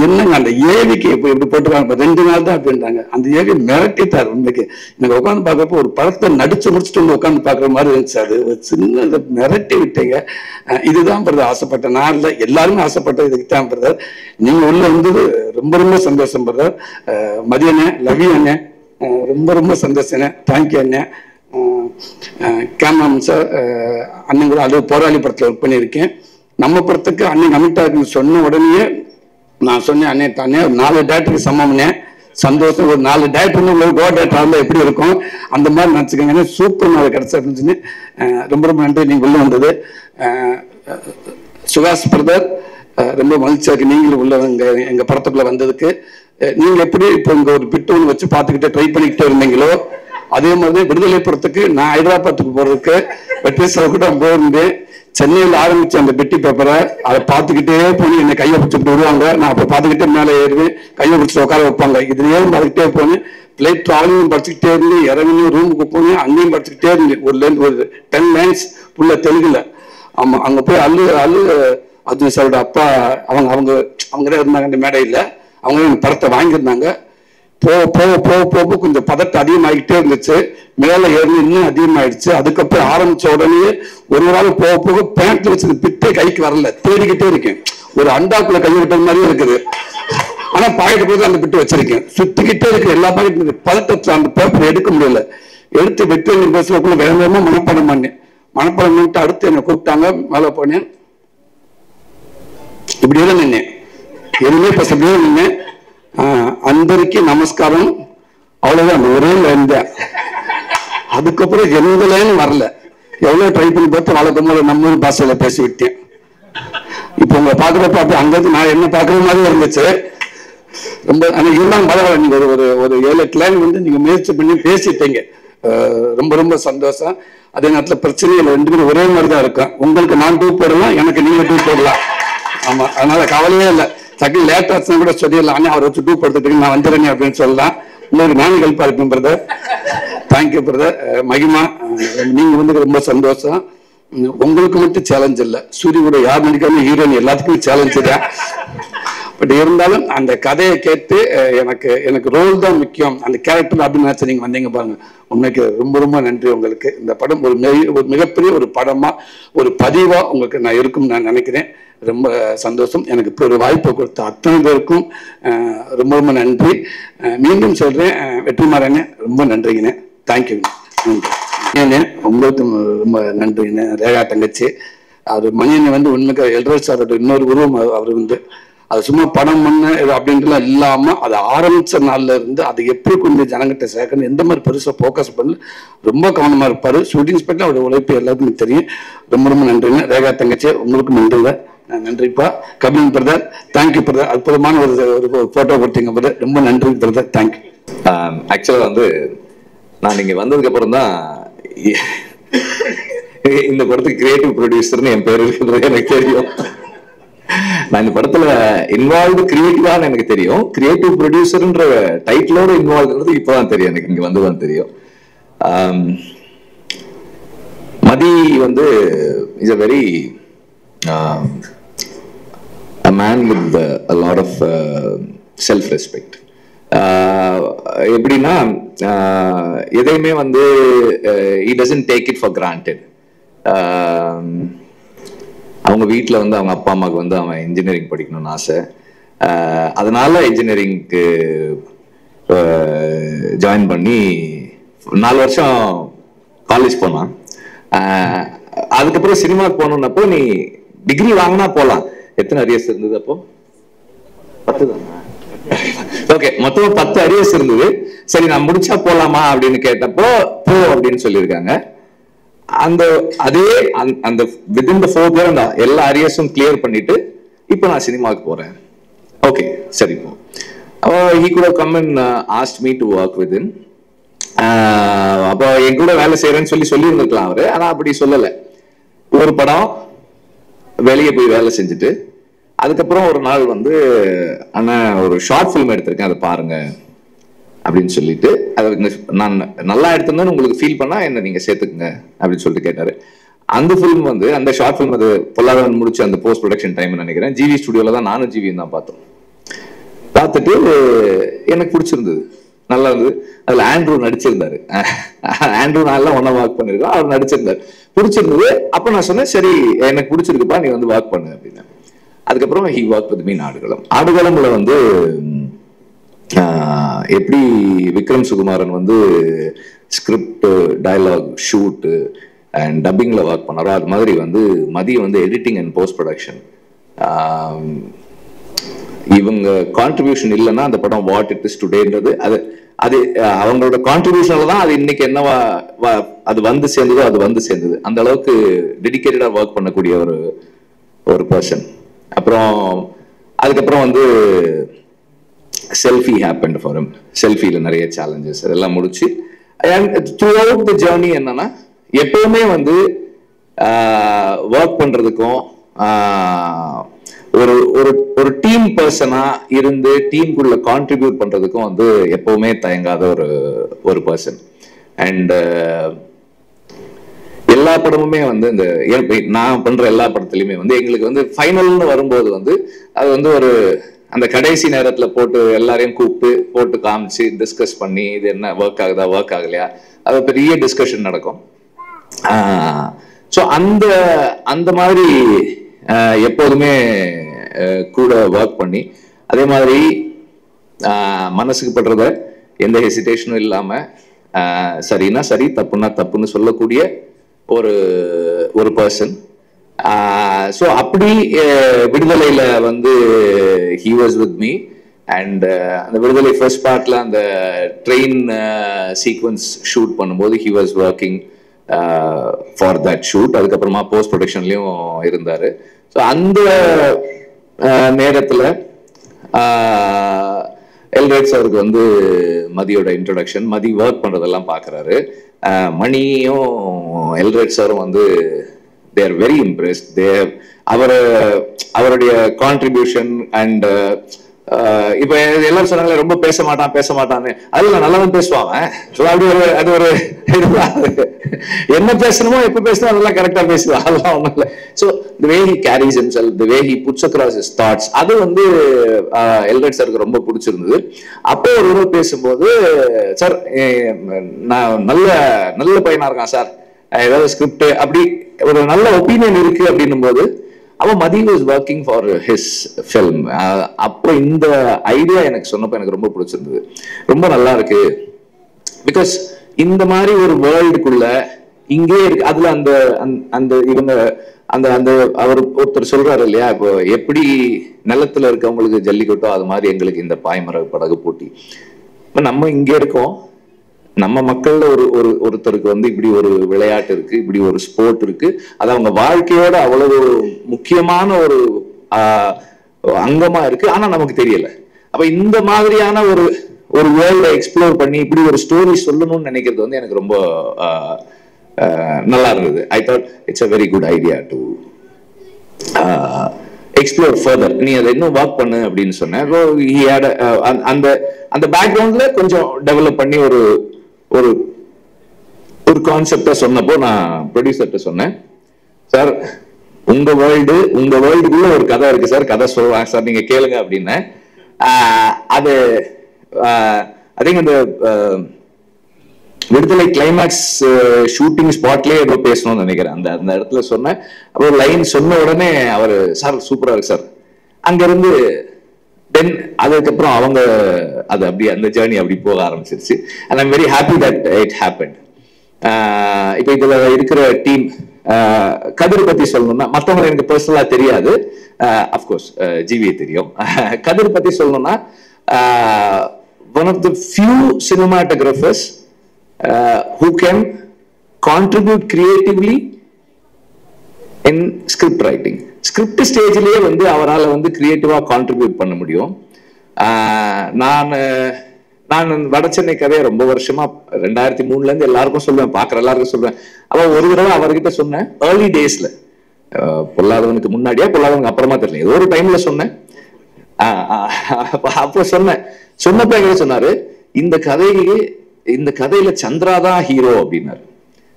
என்னங்க அந்த ஏவிக்கு இப்ப எப்படி போட்டுருக்காங்க 2 நாள் தான் அப்படின்றாங்க. அந்த ஏவி மிரட்டிட்டார் உண்மைக்கு. எனக்கு உட்காந்து பாக்குறப்ப ஒரு படத்தை நடிச்சு முடிச்சுட்டு உட்காந்து பாக்குற மாதிரி இருந்துச்சு. அது ஒரு சின்ன மிரட்டி விட்டீங்க. இதுதான் பிரதர் ஆசைப்பட்ட நான் இல்லை, எல்லாருமே ஆசைப்பட்ட இதுக்கு தான் பிரதர். நீங்க உள்ள வந்தது ரொம்ப ரொம்ப சந்தோஷம் பிரதர். மதியண்ணே லவ் யூ அண்ணே, ரொம்ப ரொம்ப சந்தோஷம். தேங்க்யூ அண்ணே. கேமராமேன் சார் அண்ணன் கூட அது போராளி படத்துல ஒர்க் பண்ணியிருக்கேன். நம்ம படத்துக்கு அண்ணன் கமிட்டா இருக்குன்னு சொன்ன உடனே நான் சொன்னேன் அண்ணே தானே 4 டேரக்டருக்கு சமம்னே சந்தோஷம். ஒரு 4 டேரக்டர் ஒரு கோ டேரக்டர் எப்படி இருக்கும் அந்த மாதிரி நினச்சிக்கோங்க. சூப்பர் நாள் கிடைச்சிருந்துச்சுன்னு ரொம்ப ரொம்ப நன்றி. நீங்கள் உள்ள வந்தது சுகாஷ் பிரதர் ரொம்ப மகிழ்ச்சியா இருக்கு. நீங்களும் உள்ள எங்க படத்துக்குள்ள வந்ததுக்கு. நீங்க எப்படி இப்போ இங்க ஒரு பிட்டு ஒன்று வச்சு பார்த்துக்கிட்டே ட்ரை பண்ணிக்கிட்டே இருந்தீங்களோ அதே மாதிரி விடுதலை படத்துக்கு நான் ஹைதராபாத்துக்கு போறதுக்கு வெற்றி கூட போயிருந்தேன். சென்னையில் ஆரம்பிச்ச அந்த பெட்டி பேப்பரை அதை பார்த்துக்கிட்டே போய் என்னை கையை பிடிச்சிட்டு விடுவாங்க. நான் அப்போ பார்த்துக்கிட்டே மேலே ஏறுவேன், கையை பிடிச்சி உட்கார வைப்பாங்க. இதுலயே பார்த்துக்கிட்டே போனேன். பிளைட் ட்ராவலிங் படிச்சுக்கிட்டே இருந்து இறங்கி ரூமுக்கு போனேன், அங்கேயும் படிச்சுக்கிட்டே இருந்தேன். ஒரு 10 லைன்ஸ் ஃபுல்ல தெலுங்குல. ஆமா, அங்க போய் அள்ளு அது சாரோட அப்பா அவங்களே இருந்தாங்க அந்த மேடையில். அவங்க எனக்கு படத்தை வாங்கியிருந்தாங்க. போக கொஞ்சம் பதட்டம் அதிகமாகிட்டே இருந்துச்சு. மேல ஏறி இன்னும் அதிகமாயிடுச்சு. அதுக்கப்புறம் ஆரம்பிச்ச உடனே ஒரு நாள் போக பேண்ட்ல வச்சு பிட்டே கைக்கு வரல, தேடிக்கிட்டே இருக்கேன். ஒரு அண்டாக்குள்ள கை விட்டது மாதிரியே இருக்குது. ஆனா பாக்கெட் போது அந்த பிட்டு வச்சிருக்கேன். சுத்திக்கிட்டே இருக்கு எல்லா பாக்கெட். பதட்டத்துல அந்த பேப்பர் எடுக்க முடியல. எடுத்து வெற்றி பஸ்ல வேகமா மனப்பாடம் பண்ணேன். மனப்பாடம் பண்ணிட்டு அடுத்து என்னை கூப்பிட்டாங்க. மேல போனேன். இப்படியெல்லாம் நின்னேன், எதுவுமே இப்ப நின்னேன். அந்தரிக்கு நமஸ்காரம், அவ்வளவுதான், ஒரே லைன் தான். அதுக்கப்புறம் எந்த லைன் வரல. எவ்வளவு ட்ரை பண்ணி பார்த்து வழக்கம் போல நம்ம பாஷையில பேசி விட்டேன். இப்ப உங்களை பாக்குறப்ப அப்படி அங்கிருந்து நான் என்ன பாக்குற மாதிரி இருந்துச்சு. ரொம்ப இருந்தாலும் பரவாயில்ல. நீங்க ஒரு 7-8 லைன் நீங்க முயற்சி பண்ணி பேசிட்டீங்க. ரொம்ப ரொம்ப சந்தோஷம். அதே நேரத்தில் பிரச்சனைகள் 2 பேரும் ஒரே மாதிரி தான் இருக்கும். உங்களுக்கு நான் 2 போடலாம், எனக்கு நீங்க 2 போடலாம். ஆமா, அதனால கவலையே இல்லை. சக்கில் லேட் ஆச்சுன்னா கூட சொல்லிடலாம், ஆனால் அவரை வச்சு 2 படுத்துட்டு நான் வந்துடுறேன் அப்படின்னு சொல்லலாம். உங்களுக்கு நானும் ஹெல்ப்பா இருப்பேன் பிரதர். Thank you brother. மகிமா, நீங்க ரொம்ப சந்தோஷம். உங்களுக்கு மட்டும் சேலஞ்ச் இல்லை, சூரிய யார் நடிக்காம ஹீரோயின் எல்லாத்துக்கும் சேலஞ்சு தான். பட் இருந்தாலும் அந்த கதையை கேட்டு எனக்கு ரோல் தான் முக்கியம், அந்த கேரக்டர் அப்படின்னு நினைச்சு நீங்க வந்தீங்க பாருங்க. உண்மைக்கு ரொம்ப ரொம்ப நன்றி உங்களுக்கு. இந்த படம் ஒரு மிகப்பெரிய ஒரு படமா ஒரு பதிவா உங்களுக்கு நான் இருக்கும்னு நான் நினைக்கிறேன். ரொம்ப சந்தோஷம். எனக்கு இப்போ ஒரு வாய்ப்பை கொடுத்த அத்தனை பேருக்கும் ரொம்ப ரொம்ப நன்றி. மீண்டும் சொல்றேன், வெற்றிமாறனே ரொம்ப நன்றிங்கண்ணே. தேங்க்யூ. உங்களுக்கு ரொம்ப நன்றிங்கண்ணே. ரேகா தங்கச்சி அவர் மணியனை உண்மைக்கு எல்ராஜ் சாரோட இன்னொரு உருவம். அவர் அது சும்மா படம் பண்ண அப்படின்ட்டுலாம் இல்லாம அதை ஆரம்பிச்ச நாள்ல இருந்து அதை எப்படி கொஞ்சம் ஜனங்கிட்ட சேர்க்கணும், எந்த மாதிரி பெருசா போக்கஸ் பண்ணல ரொம்ப கவனமா இருப்பாரு. ஷூட்டிங் ஸ்பாட்ல அவருடைய உழைப்பு எல்லாத்துக்குமே தெரியும். ரொம்ப ரொம்ப நன்றிங்க. ரேகா தங்கச்சி உங்களுக்கு நன்றிங்க. நன்றிப்பா. Kabilan brother, thank you brother. அற்புதமான ஒரு போட்டோ கொடுத்தீங்க பிரதர். ரொம்ப நன்றி பிரதர். தேங்க்யூ. ஆக்சுவலா நான் இங்க வந்ததுக்கு அப்புறம் தான் இந்த படத்துக்கு கிரியேட்டிவ் ப்ரொடியூசர்னு என் பேர் இருக்கிறது எனக்கு தெரியும். நான் இந்த படத்துல இன்வால்வ்டு கிரியேட்டிவான்னு எனக்கு தெரியும். கிரியேட்டிவ் ப்ரொடியூசர்ன்ற டைட்டிலோட இன்வால்வ்ன்றது இப்பதான் தெரியும் எனக்கு, இங்க வந்துதான் தெரியும். மதி is a very a man with a lot of self respect. எப்படின்னா எதையுமே he doesn't take it for granted. அவங்க வீட்டில் அவங்க அப்பா அம்மாவுக்கு அவன் இன்ஜினியரிங் படிக்கணும்னு ஆசை. அதனால இன்ஜினியரிங்க்கு ஜாயின் பண்ணி 4 வருஷம் காலேஜ் போனான். அதுக்கப்புறம் சினிமாவுக்கு போனப்போ நீ டிகிரி வாங்கினா போகலாம். எத்தனை அரியர்ஸ் இருந்தது அப்போ? 10 தான். ஓகே, மொத்தம் 10 அரியர்ஸ் இருந்தது. சரி, நான் முடிச்சா போலாமா அப்படின்னு கேட்டப்போ போ அப்படின்னு சொல்லியிருக்காங்க. அந்த வித்தின் த 4th இயர் அந்த எல்லா அரியர்ஸும் கிளியர் பண்ணிட்டு இப்போ நான் சினிமாவுக்கு போறேன். ஓகே, சரி போ. he could have come and asked me to work with him. அப்போ என் கூட வேலை செய்யறேன்னு சொல்லி இருந்திருக்கலாம் அவரு. ஆனா அப்படி சொல்லல. ஒரு படம் வெளியே போய் வேலை செஞ்சுட்டு அதுக்கப்புறம் ஒரு நாள் அண்ணா ஒரு ஷார்ட் ஃபிலிம் எடுத்திருக்கேன், அதை பாருங்க அப்படின்னு சொல்லிட்டு, அதை நான் நல்லா எடுத்திருந்தேன்னு உங்களுக்கு ஃபீல் பண்ணா என்ன நீங்க சேர்த்துக்குங்க அப்படின்னு சொல்லிட்டு கேட்டாரு. அந்த ஃபிலிம் அந்த ஷார்ட் ஃபிலிம் அது பொல்லாதவன் முடிச்சு அந்த போஸ்ட் ப்ரொடக்ஷன் டைம் நினைக்கிறேன். ஜிவி ஸ்டுடியோல தான் நானும் ஜிவியும் தான் பார்த்தோம். பார்த்துட்டு எனக்கு பிடிச்சிருந்தது, நல்லா இருந்தது. அதுல ஆண்ட்ரூ நடிச்சிருந்தாரு. ஆண்ட்ரூ நான்லாம் ஒன்னா ஒர்க் பண்ணிருக்கோம், அவர் நடிச்சிருந்தாரு, பிடிச்சிருந்தது. அப்ப நான் சொன்னேன், சரி எனக்கு பிடிச்சிருக்குப்பா, நீ ஒர்க் பண்ணு அப்படின்னு. அதுக்கப்புறம் he work with me Aadukalam. ஆடுகளம்ல எப்படி Vikram Sukumaran script, dialogue, shoot and டப்பிங்ல ஒர்க் பண்ணாரோ அது மாதிரி Mathi editing and post production இவங்க கான்ட்ரிபியூஷன் இல்லைன்னா அந்த படம் வாட் இட் இஸ் டுடேன்றது அது அது அவங்களோட கான்ட்ரிபியூஷன்ல தான் அது இன்னைக்கு என்னவா அது வந்து சேர்ந்ததோ அது வந்து சேர்ந்தது. அந்த அளவுக்கு டெடிகேட்டடா ஒர்க் பண்ணக்கூடிய ஒரு பர்சன். அப்புறம் அதுக்கப்புறம் வந்து செல்ஃபி ஹேப்பன்ட் ஃபார் ஹிம். செல்ஃபில நிறைய சேலஞ்சஸ் அதெல்லாம் முடிச்சு த்ரூ அவுட் தி ஜர்னி என்னன்னா எப்பவுமே வந்து ஒர்க் பண்றதுக்கும் ஒரு ஒரு ஒரு டீம் பர்சனா இருந்து டீமுக்குள்ள கான்ட்ரிபியூட் பண்றதுக்கும் வந்து எப்பவுமே தயங்காத ஒரு பர்சன். அண்ட் எல்லா படமுமே வந்து இந்த நான் பண்ற எல்லா படத்துலயுமே வந்து எங்களுக்கு வந்து ஃபைனல்னு வரும்போது வந்து அது வந்து ஒரு அந்த கடைசி நேரத்துல போட்டு எல்லாரையும் கூப்பிட்டு போட்டு காமிச்சு டிஸ்கஸ் பண்ணி இது என்ன ஒர்க் ஆகுதா ஒர்க் ஆகலையா அது பெரிய டிஸ்கஷன் நடக்கும். ஸோ அந்த மாதிரி எப்போதுமே கூட ஒர்க் பண்ணி அதே மாதிரி மனசுக்கு படுறத எந்த ஹெசிடேஷனும் இல்லாம சரின்னா சரி தப்புன்னா தப்புன்னு சொல்லக்கூடிய ஒரு பர்சன். ஸோ அப்படி விடுதலையில வந்து he was with me. And அந்த விடுதலை ஃபர்ஸ்ட் பார்ட்ல அந்த ட்ரெயின் சீக்வன்ஸ் ஷூட் பண்ணும்போது he was working for that shoot. அதுக்கப்புறமா போஸ்ட் ப்ரொடக்ஷன்லயும் இருந்தாரு. ஸோ அந்த நேரத்துல எல்ரைட்ஸ் அவருக்கு வந்து மதியோட இன்ட்ரோடக்ஷன், மதி ஒர்க் பண்றதெல்லாம் பாக்குறாரு. மணியும் எல்ரைட்ஸ் சாரும் வந்து they are very impressed. அவருடைய கான்ட்ரிபியூஷன் அண்ட் இப்ப எல்லாரும் சொன்னாங்களே ரொம்ப பேச மாட்டான்னு அதுல நல்லாதான் பேசுவாங்க. அது ஒரு என்ன பேசணுமோ எப்ப பேசணும் அதெல்லாம் கரெக்டா பேசுவாங்க. அதெல்லாம் ஒண்ணும் இல்லை. So the way he carries himself, the way he puts across his thoughts அது வந்து எல்ரைட் சாருக்கு ரொம்ப பிடிச்சிருந்தது. அப்போ ஒரு பேசும்போது சார் நான் நல்ல பையனா இருக்கான் சார், ஏதாவது ஸ்கிரிப்ட் அப்படி ஒரு நல்ல ஒப்பீனியன் இருக்கு அப்படின்னும் போது அவன் Mathi was working for his film. அப்போ இந்த ஐடியா எனக்கு சொன்னப்போ எனக்கு ரொம்ப பிடிச்சிருந்தது, ரொம்ப நல்லா இருக்கு. பிகாஸ் இந்த மாதிரி ஒரு வேர்ல்டுக்குள்ள இங்கே இருக்கு. அதுல அந்த இவங்க அந்த அந்த அவர் ஒருத்தர் சொல்றாரு இல்லையா, இப்போ எப்படி நிலத்துல இருக்கவங்களுக்கு ஜல்லிக்கட்டோ அது மாதிரி எங்களுக்கு இந்த பாய்மர படகு போட்டி. இப்போ நம்ம இங்க இருக்கோம், நம்ம மக்கள்ல ஒருத்தருக்கு வந்து இப்படி ஒரு விளையாட்டு இருக்கு, இப்படி ஒரு ஸ்போர்ட் இருக்கு, அது அவங்க வாழ்க்கையோட அவ்வளவு முக்கியமான ஒரு அங்கமா இருக்கு, ஆனா நமக்கு தெரியல. அப்ப இந்த மாதிரியான ஒரு வேர்ல்டை எக்ஸ்ப்ளோர் பண்ணி இப்படி ஒரு ஸ்டோரி சொல்லணும்னு நினைக்கிறது வந்து எனக்கு ரொம்ப நல்லா இருந்தது. I thought it's a very good idea to explore further. நீ அதை இன்னும் ஒர்க் பண்ணு அப்படின்னு சொன்னேன். அந்த பேக்ரவுண்ட்ல கொஞ்சம் டெவலப் பண்ணி ஒரு கான்செப்டா சொன்னப்போ நான் ப்ரொடியூசர்கிட்ட சொன்னேன், சார் உங்க வேர்ல்டுக்குள்ள ஒரு கதை இருக்கு சார், கதை சொல்லுவாங்க சார், நீங்க கேளுங்க அப்படின்னு. அது ஐ திங்க் அந்த விடுதலை கிளைமேக்ஸ் ஷூட்டிங் ஸ்பாட்லயே ஏதோ பேசணும்னு நினைக்கிறேன். அந்த இடத்துல சொன்னேன். அப்புறம் லைன் சொன்ன உடனே அவர் சார் சூப்பரா இருக்கு சார். அங்கிருந்து தென் அதுக்கப்புறம் அவங்க அது அப்படி அந்த ஜேர்னி அப்படி போக ஆரம்பிச்சிருச்சு. And I'm very happy that it happen. இப்போ இதுல இருக்கிற டீம் கதிர் பத்தி சொல்லணும்னா மற்றவங்க எனக்கு பர்சனலா தெரியாது, அஃப்கோர்ஸ் ஜிவியை தெரியும். கதிர் பத்தி சொல்லணும்னா one of the few cinematographers who can contribute creatively in script writing. Script ஸ்டேஜ்லயே வந்து அவரால் வந்து கிரியேட்டிவா கான்ட்ரிபியூட் பண்ண முடியும். நான் வட சென்னை கதையை ரொம்ப வருஷமா 2003 இருந்து எல்லாருக்கும் சொல்லுவேன், பாக்குற எல்லாருக்கும் சொல்லுவேன். அவ ஒரு தடவை அவர்கிட்ட சொன்னேன், ஏர்லி டேஸ்ல, பொல்லாதவனுக்கு முன்னாடியா பொல்லாதவனுக்கு அப்புறமா தெரியல, ஏதோ ஒரு டைம்ல சொன்னேன். அப்போ சொன்னப்ப எங்க சொன்னாரு, இந்த கதையில சந்திரா தான் ஹீரோ அப்படின்னாரு.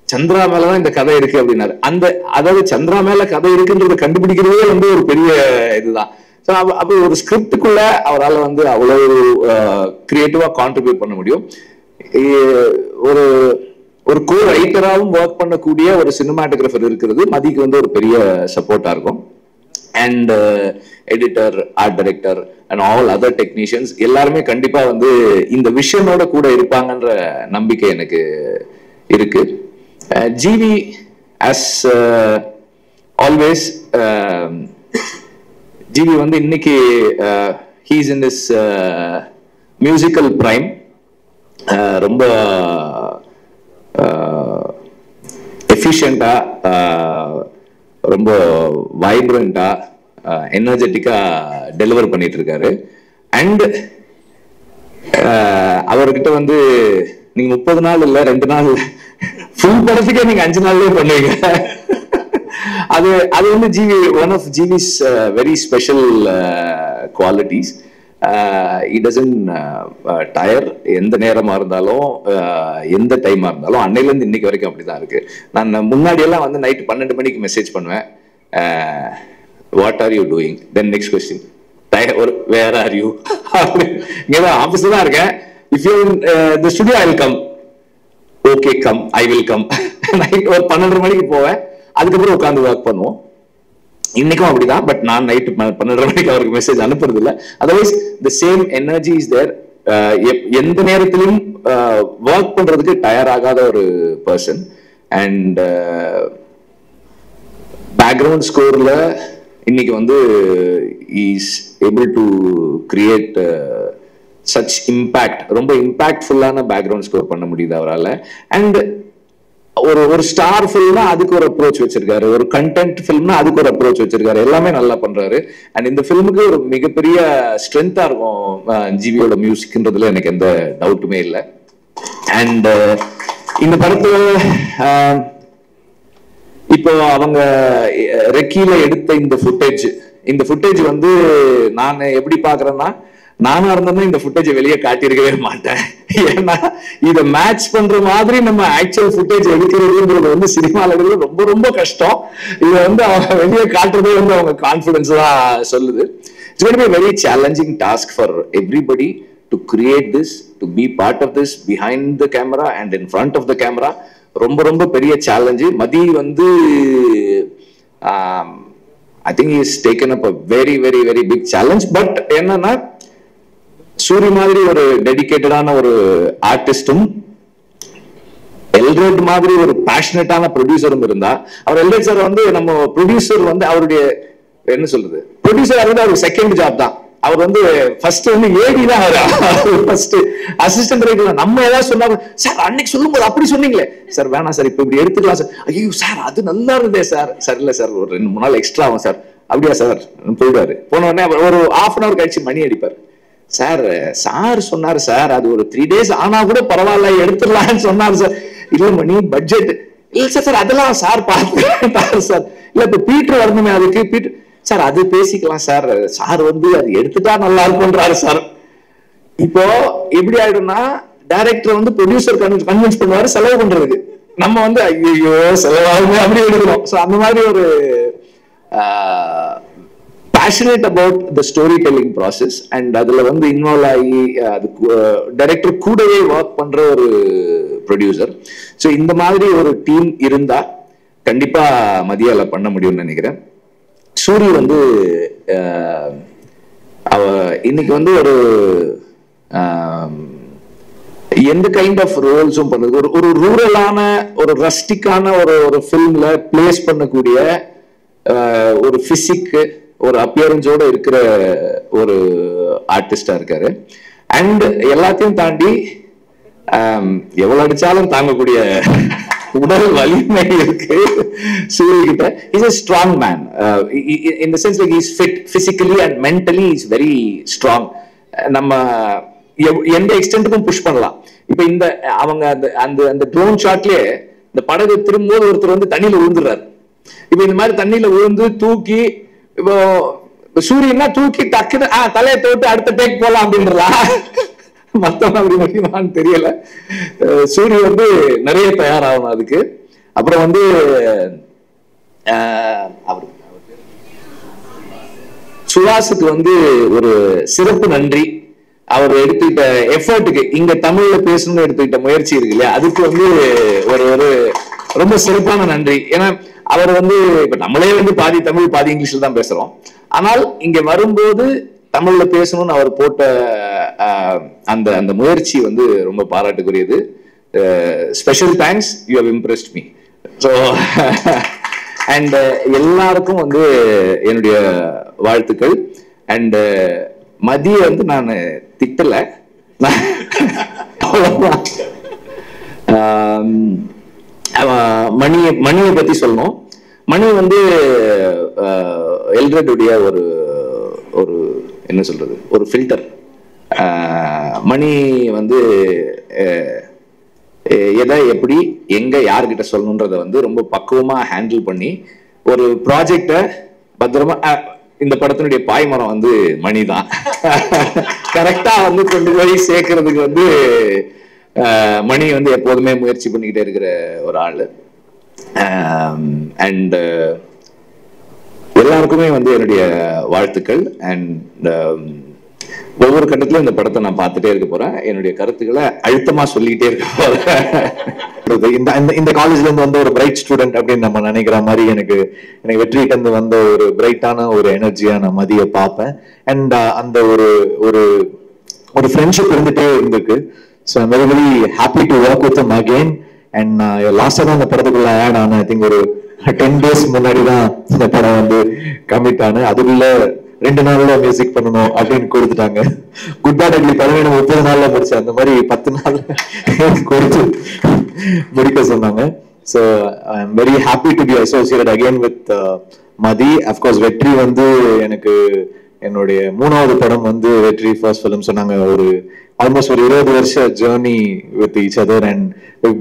சந்திரா மேலதான் இந்த கதை இருக்கு அப்படின்னாரு. அதாவது சந்திரா மேல கதை இருக்குன்றத கண்டுபிடிக்கிறதே வந்து ஒரு பெரிய இதுதான். அப்ப ஒரு ஸ்கிரிப்டுக்குள்ள அவரால் வந்து அவ்வளவு கிரியேட்டிவா கான்ட்ரிபியூட் பண்ண முடியும். ஒரு கோ ரைட்டராகவும் ஒர்க் பண்ணக்கூடிய ஒரு சினிமாட்டோகிராஃபர் இருக்கிறது மதிக்கு வந்து ஒரு பெரிய சப்போர்ட்டா இருக்கும். And editor, art director and all other technicians எல்லாருமே கண்டிப்பா வந்து இந்த விஷனோட கூட இருப்பாங்கன்ற நம்பிக்கை எனக்கு இருக்கு. ஜிவி as always, ஜிவி வந்து இன்னைக்கு he's in this musical prime. ரொம்ப எஃபிஷியண்டா, ரொம்ப வைப்ரண்டா, எனர்ஜெட்டிக்கா டெலிவர் பண்ணிட்டு இருக்காரு. அண்ட் அவர்கிட்ட வந்து நீங்க 30 நாள் இல்ல 2 நாள் ஃபுல் படத்துக்கே நீங்க 5 நாள்லயே பண்ணுவீங்க. அது அது வந்து GV, one of GV's very special qualities. It doesn't tire. எந்த நேரமா இருந்தாலும் எந்த டைமா இருந்தாலும், அன்னையில இருந்து இன்னைக்கு வரைக்கும் அப்படிதான் இருக்கு. நான் முன்னாடி எல்லாம் வந்து நைட் 12 மணிக்கு மெசேஜ் பண்ணுவேன், what are you doing, then next question where are you, இங்கதான் ஆபீஸ்ல தான் இருக்கேன், if you the studio I will come, okay come, I will come. Night ஒரு 12 மணிக்கு போவேன், அதுக்கப்புறம் உட்காந்து ஒர்க் பண்ணுவோம். இன்னைக்கும் அப்படிதான். பட் நான் நைட்டு 12 மணிக்கு அவருக்கு மெசேஜ் அனுப்புறது இல்லை. Otherwise the same energy is there. எந்த நேரத்திலும் ஒர்க் பண்றதுக்கு டயர் ஆகாத ஒரு பர்சன். அண்ட் பேக்ரவுண்ட் ஸ்கோர்ல இன்னைக்கு வந்து is able to create such impact. ரொம்ப இம்பாக்ட்ஃபுல்லான பேக்ரவுண்ட் ஸ்கோர் பண்ண முடியுது அவரால். அண்ட் ஒரு ஸ்டார் ஃபில்ம்னா அதுக்கு ஒரு அப்ரோச் வச்சிருக்காரு, ஒரு கண்டென்ட் ஃபில்ம்னா அதுக்கு ஒரு அப்ரோச் வச்சிருக்காரு. எல்லாமே நல்லா பண்றாரு. அண்ட் இந்த ஃபில்முக்கு ஒரு மிகப்பெரிய ஸ்ட்ரென்த்தா இருக்கும் ஜிவியோட மியூசிக்ன்றதுல எனக்கு எந்த டவுட்டுமே இல்லை. அண்ட் இந்த படத்துல இப்போ அவங்க ரெக்கியில எடுத்த இந்த ஃபுட்டேஜ் வந்து நான் எப்படி பாக்குறேன்னா, நானா இருந்தேன்னா இந்த ஃபுட்டேஜை வெளியே காட்டியிருக்கவே மாட்டேன். ஏன்னா இதை மேட்ச் பண்ற மாதிரி நம்ம ஆக்சுவல் ஃபுட்டேஜ் எடுக்கிறதுன்றது வந்து சினிமால எடுக்கிறது ரொம்ப ரொம்ப கஷ்டம். இதை வந்து அவங்க வெளியே காட்டுறதே வந்து அவங்க கான்ஃபிடன்ஸ் தான் சொல்லுது. It's going to be a very challenging task for everybody to create this, to be part of this behind the camera and in front of the camera. ரொம்ப ரொம்ப பெரிய சேலஞ்சு. மதி வந்து I think he has taken up a very very very big challenge. But என்னன்னா, சூரி மாதிரி ஒரு டெடிகேட்டடான ஒரு ஆர்டிஸ்டும், எல்ரெட் மாதிரி ஒரு பேஷனட்டான ப்ரொடியூசரும் இருந்தா, அவர் எல்ரெட் சார் வந்து நம்ம ப்ரொடியூசர் வந்து அவருடைய என்ன சொல்றது, ப்ரொடியூசர் வந்து அவருக்கு செகண்ட் ஜாப் தான். அவர் வந்து ஃபர்ஸ்ட் வந்து ஏடி தான். அவர் ஃபர்ஸ்ட் அசிஸ்டன்ட் ரைட்டர். நம்ம ஏதாவது சொன்னா, சார் அன்னைக்கு சொல்லும் போது அப்படி சொன்னீங்களே சார், வேணாம் சார் இப்ப இப்படி எடுத்துக்கலாம் சார். ஐயோ சார் அது நல்லா இருந்தே சார். சார் இல்ல சார் ஒரு 2-3 நாள் எக்ஸ்ட்ரா ஆகும் சார். அப்படியா சார் போயிடுவாரு. போன உடனே ஒரு 1/2 hour கழிச்சு மணி அடிப்பார். சார் சொன்னாரு சார், அது ஒரு 3 days ஆனா கூட பரவாயில்ல எடுத்துடலாம்னு சொன்னாரு சார். இல்ல மணி பட்ஜெட் இல்ல சார், அதெல்லாம் சார் பார்த்து சார். இல்ல இப்ப பீட்டர் வரணுமே, அதுக்கு பீட்டர் சார் அது பேசிக்கலாம் சார். சார் வந்து அது எடுத்துட்டா நல்லா இருக்கும்ன்றாரு சார். இப்போ எப்படி ஆயிடும்னா, டைரக்டர் வந்து ப்ரொடியூசர் கன்வின்ஸ் பண்ணுவாரு செலவு பண்றதுக்கு. நம்ம வந்து ஐயோ செலவாகுமே அப்படி எடுக்கிறோம். ஸோ அந்த மாதிரி ஒரு passionate about the storytelling process and அதுல வந்து இன்வால்வ் ஆகி அது டைரக்டர் கூடவே ஒர்க் பண்ற ஒரு ப்ரொடியூசர். ஸோ இந்த மாதிரி ஒரு டீம் இருந்தா கண்டிப்பா மதியால பண்ண முடியும்னு நினைக்கிறேன். சூரி வந்து அவ இன்னைக்கு வந்து ஒரு எந்த கைண்ட் ஆஃப் ரோல்ஸும் பண்ணுது. ஒரு ரூரலான ஒரு ரஸ்டிக்கான ஒரு ஃபிலிம்ல பிளேஸ் பண்ணக்கூடிய ஒரு பிசிக், ஒரு அப்பியரன்ஸோட இருக்கிற ஒரு ஆர்டிஸ்டா இருக்காரு. அண்ட் எல்லாத்தையும் தாண்டி எவ்வளவு அடிச்சாலும் தாங்கக்கூடிய உடல் வலிமை இருக்கு சூரிய கிட்ட. Is a strong man in the sense like he is fit physically and mentally he is very strong. நம்ம எந்த எக்ஸ்டென்ட்டுக்கும் புஷ் பண்ணலாம். இப்ப இந்த அவங்க அந்த ட்ரோன் ஷாட்லயே இந்த படகு திரும்பும்போது ஒருத்தர் வந்து தண்ணியில விழுந்துடுறாரு. இப்ப இந்த மாதிரி தண்ணியில விழுந்து தூக்கி, இப்போ சூரியன்னா தூக்கி டக்குன்னு தலையை தோட்டு அடுத்த டேக் போலாம் அப்படின்றா. மத்தவங்க அப்படி முடியுமான்னு தெரியல. சூரிய வந்து நிறைய தயாராகணும் அதுக்கு. அப்புறம் வந்து சுஹாஸுக்கு வந்து ஒரு சிறப்பு நன்றி. அவர் எடுத்துக்கிட்ட எஃபர்ட்டுக்கு, இங்க தமிழ்ல பேசணும்னு எடுத்துக்கிட்ட முயற்சி இருக்கு இல்லையா, அதுக்கு வந்து ஒரு ரொம்ப சிறப்பான நன்றி. ஏன்னா அவர் வந்து இப்ப நம்மளே வந்து பாதி தமிழ் பாதி இங்கிலீஷ்ல தான் பேசுறோம். ஆனால் இங்க வரும்போது தமிழ்ல பேசணும்னு அவர் போட்ட அந்த முயற்சி வந்து ரொம்ப பாராட்டுக்குரியது. Special thanks, you have impressed me. So அண்ட் எல்லாருக்கும் வந்து என்னுடைய வாழ்த்துக்கள். அண்ட் மதிய வந்து நான் திட்டல, மணியை பத்தி சொல்லணும். மணி வந்து எல்ரெட்டுடைய ஒரு ஒரு என்ன சொல்றது, ஒரு ஃபில்டர். மணி வந்து எதை எப்படி எங்க யார்கிட்ட சொல்லணுன்றத வந்து ரொம்ப பக்குவமா ஹேண்டில் பண்ணி ஒரு ப்ராஜெக்ட பத்திரமா, இந்த படத்தினுடைய பாய்மரம் வந்து மணி தான் கரெக்டா வந்து கொண்டு போய் சேர்க்கறதுக்கு வந்து மணி வந்து எப்போதுமே முயற்சி பண்ணிக்கிட்டே இருக்கிற ஒரு ஆளு. அண்ட் எல்லாருக்குமே வந்து என்னுடைய வாழ்த்துக்கள். அண்ட் ஒவ்வொரு கட்டத்திலும் இந்த படத்தை நான் பார்த்துட்டே இருக்க போறேன். என்னுடைய கருத்துக்களை அழுத்தமா சொல்லிக்கிட்டே இருக்க போறேன். இந்த காலேஜ்ல இருந்து வந்த ஒரு பிரைட் ஸ்டூடெண்ட் அப்படின்னு நம்ம நினைக்கிற மாதிரி எனக்கு வெற்றிகிட்ட இருந்து வந்த ஒரு பிரைட்டான ஒரு எனர்ஜியா நான் மதிய பார்ப்பேன். அண்ட் அந்த ஒரு ஒரு ஒரு ஃப்ரெண்ட்ஷிப் இருந்துட்டே இருந்திருக்கு. So I'm very very happy to work with him again. And லாஸ்டா தான் இந்த படத்துக்குள்ள ஆட் ஆனேன். ஐ திங்க் ஒரு 10 days முன்னாடி தான் இந்த படம் வந்து கமிட் ஆனு. அதுக்குள்ள 2 நாள்ல மியூசிக் பண்ணணும் அப்படின்னு கொடுத்துட்டாங்க. குட் பேட் அக்லி படம் 30 நாள்ல முடிச்சேன். அந்த மாதிரி 10 நாள் கொடுத்து முடிக்க சொன்னாங்க. So I am very happy to be associated again with Mathi. Of course வெற்றி வந்து எனக்கு என்னுடைய 3வது படம் வந்து வெற்றி ஃபர்ஸ்ட் ஃபிலிம். சொன்னாங்க ஒரு ஆல்மோஸ்ட் ஒரு 20 வருஷ journey with each other and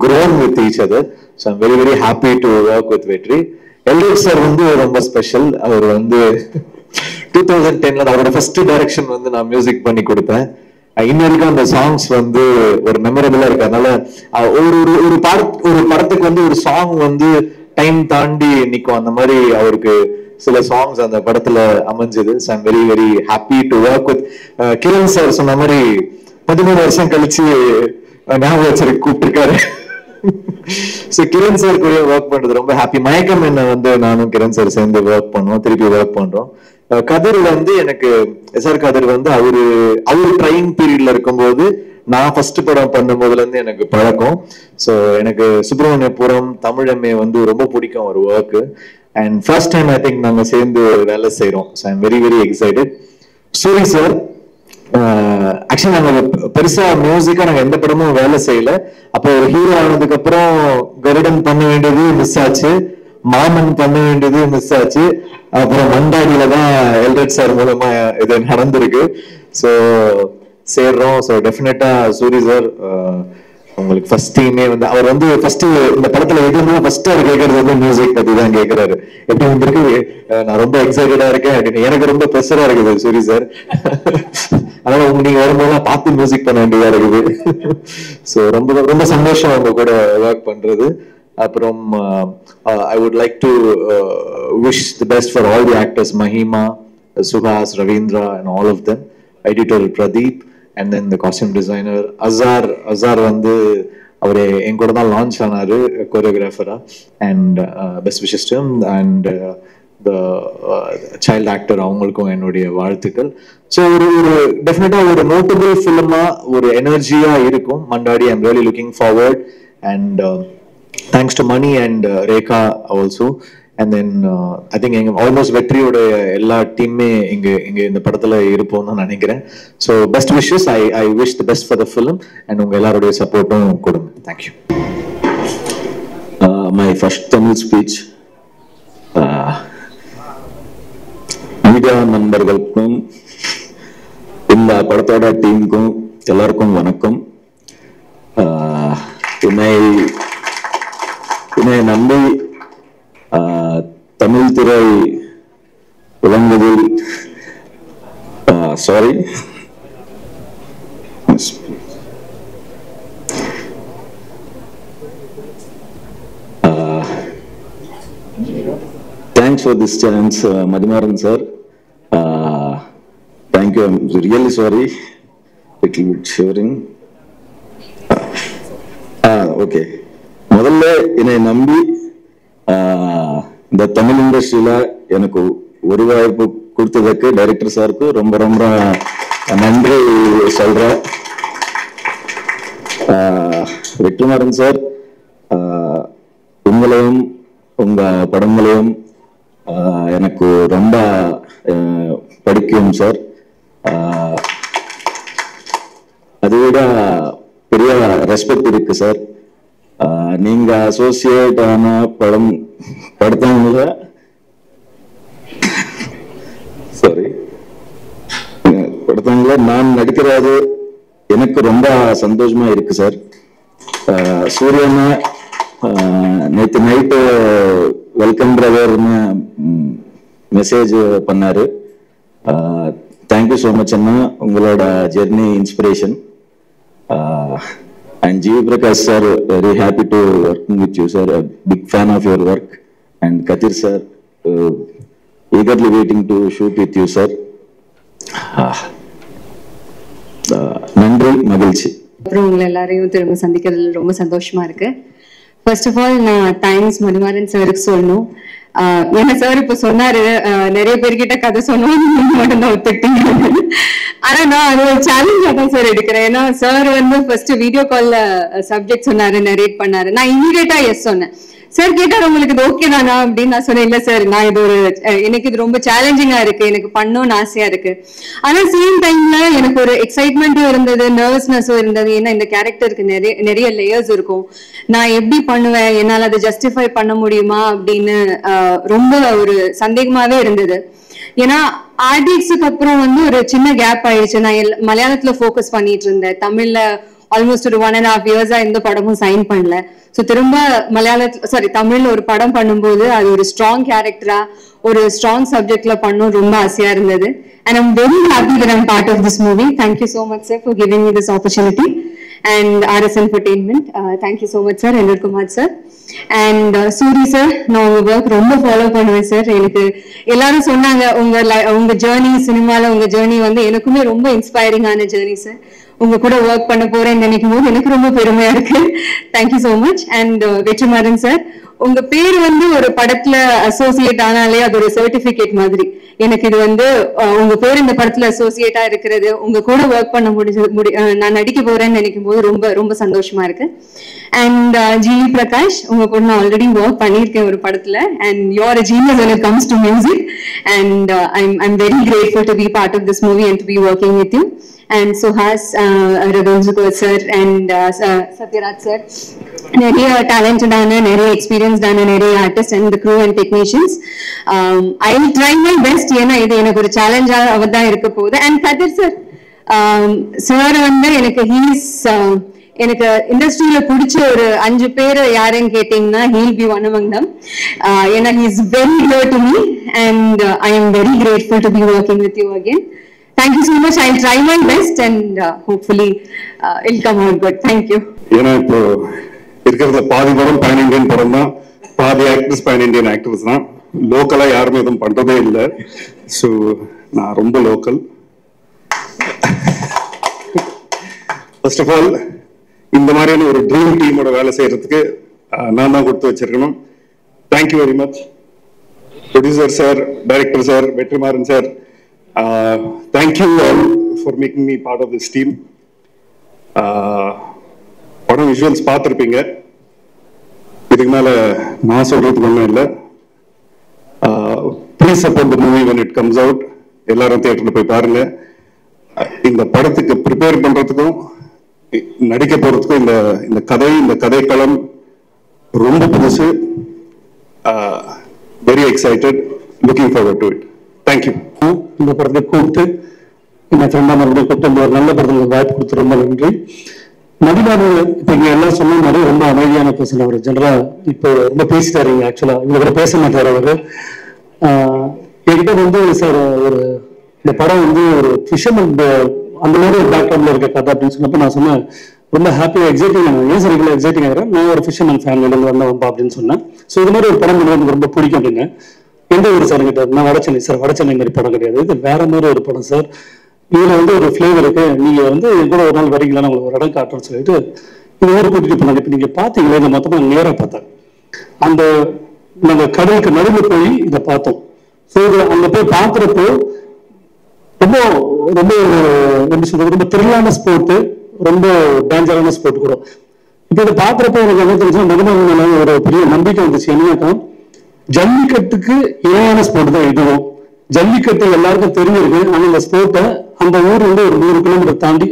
grown with each other. So I'm very very happy to work with வெற்றி. எல்ரட் சார் வந்து ரொம்ப ஸ்பெஷல். அவர் வந்து 2010ல அவரோட ஃபர்ஸ்ட் டைரக்ஷன் வந்து நான் மியூசிக் பண்ணி கொடுத்தேன். இன்னொருக்கும் அந்த சாங்ஸ் வந்து ஒரு மெமரபிளா இருக்கு. அதனால ஒரு படத்துக்கு வந்து ஒரு சாங் வந்து டைம் தாண்டி நிற்கும். அந்த மாதிரி அவருக்கு சில சாங்ஸ் அந்த படத்துல அமைஞ்சது. So I'm very very happy to work with Kiran sir. சொன்ன மாதிரி 13 வருஷம் கழிச்சு ஞாபகம் வச்சிருக்கு கூப்பிட்டுருக்காரு. ஸோ கிரண் சார் கூட ஒர்க் பண்றது ரொம்ப ஹாப்பி. மயக்கம் என்ன வந்து நானும் கிரண் சார் சேர்ந்து ஒர்க் பண்ணுவோம், திருப்பி ஒர்க் பண்றோம். கதிர் வந்து எனக்கு எஸ்ஆர் கதிர் வந்து அவரு ட்ரைனிங் பீரியட்ல இருக்கும்போது நான் ஃபர்ஸ்ட் படம் பண்ணும் போதுல இருந்து எனக்கு பழக்கம். ஸோ எனக்கு சுப்பிரமணியபுரம் தமிழம்மே வந்து ரொம்ப பிடிக்கும் ஒரு work. And first time I think நாங்க சேர்ந்து வேலை செய்யறோம். So I'm very very excited. Soori sir actually நாங்க பெருசா மியூசிக்கா நாங்க எந்த படமும் வேலை செய்யல. அப்போ ஒரு ஹீரோ ஆனதுக்கு அப்புறம் கருடன் பண்ண வேண்டியது மிஸ் ஆச்சு, மாமன் பண்ண வேண்டியது மிஸ் ஆச்சு. அப்புறம் மண்டாடியில தான் எல்ரட் சார் மூலமா இது நடந்திருக்கு. ஸோ சேர்றோம். ஸோ டெஃபினட்டா சூரி சார் உங்களுக்கு ஃபர்ஸ்ட் டீமே வந்து அவர் வந்து ஃபர்ஸ்ட் இந்த படத்துல எதுவுமே ஃபர்ஸ்ட் அவர் கேட்கறது வந்து மியூசிக் பத்தி தான் கேட்கிறாரு. எப்படி வந்திருக்கு, நான் ரொம்ப எக்ஸைட்டடா இருக்கேன் அப்படின்னு. எனக்கு ரொம்ப ப்ரெஷரா இருக்குது சூரி சார். அதனால நீங்க வரும்போது பார்த்து மியூசிக் பண்ண வேண்டியதா இருக்குது. ஸோ ரொம்ப ரொம்ப சந்தோஷம் அவங்க கூட ஒர்க் பண்றது. அப்புறம் I would like to wish the best for all the actors, Mahima, Suhas, Ravindra and all of them, editor Pradeep, and then the costume designer Azar வந்து அவரு என் கூட தான் லான்ச் ஆனாரு கோரியோகிராஃபரா. And best wishes to him. And the child actor அவங்களுக்கும் என்னுடைய வாழ்த்துக்கள். So ஒரு டெஃபினட்டா ஒரு நோட்டபிள் ஃபிலிமா ஒரு எனர்ஜியா இருக்கும் Mandaadi. I'm really looking forward. And thanks to Mani and Rekha also. And then I think எங்க ஆல்மோஸ்ட் வெற்றியோட எல்லா டீமே இங்க இந்த படத்துல இருப்போம்னு நான் நினைக்கிறேன். So best wishes. I wish the best for the film. And உங்க எல்லாருடைய சப்போர்ட்டும் கொடுங்க. Thank you. My first Tamil speech. Media நண்பர்களுக்கும் இந்த படத்தோட டீமுக்கும் எல்லாருக்கும் வணக்கம். என்னை நம்பி தமிழ் துறை விளங்குவதில் sorry thanks for this chance, Madhimaran sir. Thank you. I'm really sorry, little bit shivering. Okay, முதல்ல என்னை நம்பி இந்த தமிழ் இண்டஸ்ட்ரியில எனக்கு ஒரு வாய்ப்பு கொடுத்ததுக்கு டைரக்டர் சாருக்கு ரொம்ப ரொம்ப நன்றி சொல்றேன். வெற்றிமாறன் சார், உங்களையும் உங்க படங்களையும் எனக்கு ரொம்ப பிடிக்கும் சார். கூட பெரிய ரெஸ்பெக்ட் இருக்கு சார். நீங்க அசோசியேட் ஆன படத்தவங்கள நான் நடிக்கிறது எனக்கு ரொம்ப சந்தோஷமா இருக்கு சார். சூரியன் நேற்று நைட்டு வெல்கம் பிரதர்னு மெசேஜ் பண்ணாரு. தேங்க்யூ ஸோ மச் அண்ணா, உங்களோட journey inspiration. And G. Prakash sir, very happy to working with you sir, a big fan of your work. And Kathir sir, eagerly waiting to shoot with you sir. நன்றி, மகிழ்ச்சி. அப்புறம் உங்களை எல்லாரையும் திரும்ப சந்திக்கிறதுல ரொம்ப சந்தோஷமா இருக்கு. ஃபர்ஸ்ட் ஆஃப் ஆல் நான் தேங்க்ஸ் மணிமாறன் சாருக்கு சொல்லணும். என்ன சார் இப்ப சொன்னாரு, நிறைய பேர்கிட்ட கதை சொன்னோம், மட்டும் தான் ஒத்துக்கிட்டீங்க. ஆனா நான் அது ஒரு சேலஞ்சா தான் சார் எடுக்கிறேன். ஏன்னா சார் வந்து ஃபர்ஸ்ட் வீடியோ கால்ல சப்ஜெக்ட் சொன்னாரு, நரேட் பண்ணாரு. நான் இமீடியட்டா எஸ் சொன்னேன். சார் கேட்டாரு உங்களுக்கு இது ஓகே தானா அப்படின்னு. நான் சொன்னேன் இல்ல சார், நான் இது எனக்கு இது ரொம்ப சேலஞ்சிங்கா இருக்கு, எனக்கு பண்ணணும்னு ஆசையா இருக்கு. ஆனா சேம் டைம்ல எனக்கு ஒரு எக்ஸைட்மெண்ட்டும் இருந்தது, நர்வஸ்னஸும் இருந்தது. ஏன்னா இந்த கேரக்டருக்கு நிறைய லேயர்ஸ் இருக்கும். நான் எப்படி பண்ணுவேன், என்னால அதை ஜஸ்டிஃபை பண்ண முடியுமா அப்படின்னு ரொம்ப ஒரு சந்தேகமாவே இருந்தது. ஏன்னா ஆர்டிஎக்ஸுக்கு அப்புறம் வந்து ஒரு சின்ன கேப் ஆயிடுச்சு. நான் மலையாளத்துல ஃபோக்கஸ் பண்ணிட்டு இருந்தேன். தமிழ்ல ஆல்மோஸ்ட் ஒரு 1.5 years எந்த படமும் சைன் பண்ணல. ஸோ திரும்ப தமிழ்ல ஒரு படம் பண்ணும்போது அது ஒரு ஸ்ட்ராங் கேரக்டரா, ஒரு ஸ்ட்ராங் சப்ஜெக்ட்ல பண்ணணும் ரொம்ப ஆசையா இருந்தது. And I'm very happy that I'm part of this movie. Thank you so much sir for giving me this opportunity. And RS Entertainment, thank you so much sir. Endar Kumar sir and Suri sir, நான் உங்க work ரொம்ப follow பண்ணுவேன் sir. எனக்கு எல்லாரும் சொன்னாங்க உங்க journey, சினிமால உங்க ஜேர்னி வந்து எனக்குமே ரொம்ப இன்ஸ்பைரிங்கான ஜேர்னி சார். உங்க கூட ஒர்க் பண்ண போறேன்னு நினைக்கும் போது எனக்கு ரொம்ப பெருமையா இருக்கு. Thank you so much. And Vetrimaaran sir, உங்க பேர் வந்து ஒரு படத்துல அசோசியேட் ஆனாலே அது ஒரு சர்டிபிகேட் மாதிரி. எனக்கு இது வந்து உங்க பேர் இந்த படத்துல அசோசியேட்டா இருக்கிறது, உங்க கூட ஒர்க் பண்ண நான் நடிக்க போறேன்னு நினைக்கும் போது ரொம்ப ரொம்ப சந்தோஷமா இருக்கு. அண்ட் ஜி பிரகாஷ், உங்க கூட நான் ஆல்ரெடி ஒர்க் பண்ணியிருக்கேன் ஒரு படத்துல. And you are a genius when it comes to music. And I'm very grateful to be part of this movie and to be working with you. And Suhas, Ravindra sir and Satyaraj sir, நிறைய டேலண்டடான, நிறைய எக்ஸ்பீரியன்ஸ்டான நிறைய artist and the crew and technicians. I will try my best. ஏன்னா இது எனக்கு ஒரு சேலஞ்சா தான் இருக்க போகுது. அண்ட் கதிர் சார், சார் வந்து எனக்கு இண்டஸ்ட்ரியில பிடிச்ச ஒரு 5 பேர் யாருன்னு கேட்டீங்கன்னா he'll be one among them. ஏன்னா he is very dear to me and I am very grateful to be working with you again. Thank you so much. I'll try my best and hopefully it'll come out good. Thank you. ஏன்னா இப்போ இருக்கிறதுல பாதி படம் pan Indian படம் தான், பாதி actors pan Indian actors தான். லோக்கலா யாருமே எதுவும் பண்றதே இல்லை. ஸோ நான் ரொம்ப லோக்கல். ஃபர்ஸ்ட் ஆஃப் ஆல் இந்த மாதிரியான ஒரு ட்ரீம் டீமோட வேலை செய்யறதுக்கு நான் தான் கொடுத்து வச்சிருக்கணும். Thank you very much producer sir, director sir, Vetrimaaran sir. Thank you all for making me part of this team. படம் விஷுவல்ஸ் பார்த்துருப்பீங்க. இதுக்கு மேல நான் சொல்றதுக்கு ஒன்றும் இல்லை. Please support the movie when it comes out. எல்லாரும் தியேட்டர்ல போய் பாருங்க. இந்த படத்துக்கு ப்ரிப்பேர் பண்றதுக்கும் நடிக்க போறதுக்கும் இந்த கதைக்களம் ரொம்ப புதுசு. Very excited, looking forward to it. Thank you. இந்த படத்தை கூப்பிட்டு என்ன ஃப்ரெண்டாக மறுபடியும் கூப்பிட்டு ஒரு நல்ல படத்துக்கு வாய்ப்பு கொடுத்து ரொம்ப நன்றி. மதிநாடு இப்போ இங்கே எல்லாம் சொன்ன மாதிரி ரொம்ப அமைதியான பர்சன். அவர் ஜெனரலா இப்போ ரொம்ப பேசிட்டாரு. ஆக்சுவலா இங்க கூட பேச மாட்டார் அவரு. என்கிட்ட வந்து சார் ஒரு இந்த படம் வந்து ஒரு ஃபிஷர்மேன் அந்த மாதிரி ஒரு பேக்ரவுண்ட்ல இருக்க கதை அப்படின்னு சொன்னப்போ நான் சொன்னேன் ரொம்ப ஹாப்பியாக எக்ஸைட்டிங். ஏன் சார் இவ்வளோ எக்ஸைட்டிங் ஆகிறேன், நான் ஒரு ஃபிஷர்மேன் ஃபேமிலியிலேருந்து வந்தவன்பா அப்படின்னு சொன்னேன். ஸோ இது மாதிரி ஒரு படம் எனக்கு ரொம்ப பிடிக்கும் அப்படின்னு. எந்த ஊர் சார் கிட்ட? நான் வடச்சென்னை சார். வடச்சென்னை மாதிரி படம் கிடையாது, இது வேற மாதிரி ஒரு படம் சார். இதுல வந்து ஒரு ஃபிளேவர் இருக்கு, நீங்க வந்து கூட ஒரு நாள் வரீங்களா, உங்களுக்கு ஒரு இடம் காட்டுறேன்னு சொல்லிட்டு இந்த ஊர் கூட்டிட்டு போனாங்க. இப்ப நீங்க பாத்தீங்களா, இந்த மொத்தமா நேரா பார்த்தேன். அந்த நாங்க கடலுக்கு நடுவில் போய் இதை பார்த்தோம். ஸோ இது அங்க போய் பாக்குறப்போ ரொம்ப ரொம்ப எப்படி சொல்றது, ரொம்ப த்ரில்லான ஸ்போர்ட், ரொம்ப டேஞ்சரான ஸ்போர்ட் கூட. இப்ப இதை பாக்குறப்போ எனக்கு என்ன தெரிஞ்சா மதுமகன் ஒரு பெரிய நம்பிக்கை வந்துச்சு. என்னன்னாக்கா ஜல்லிக்கட்டுக்கு இணையான ஸ்போர்ட் தான் இதுவும். ஜல்லிக்கட்டு எல்லாருக்கும் தெரிஞ்சிருக்கு. ஆனா இந்த ஸ்போர்ட்டை அந்த ஊர் வந்து ஒரு 100 கிலோமீட்டர் தாண்டி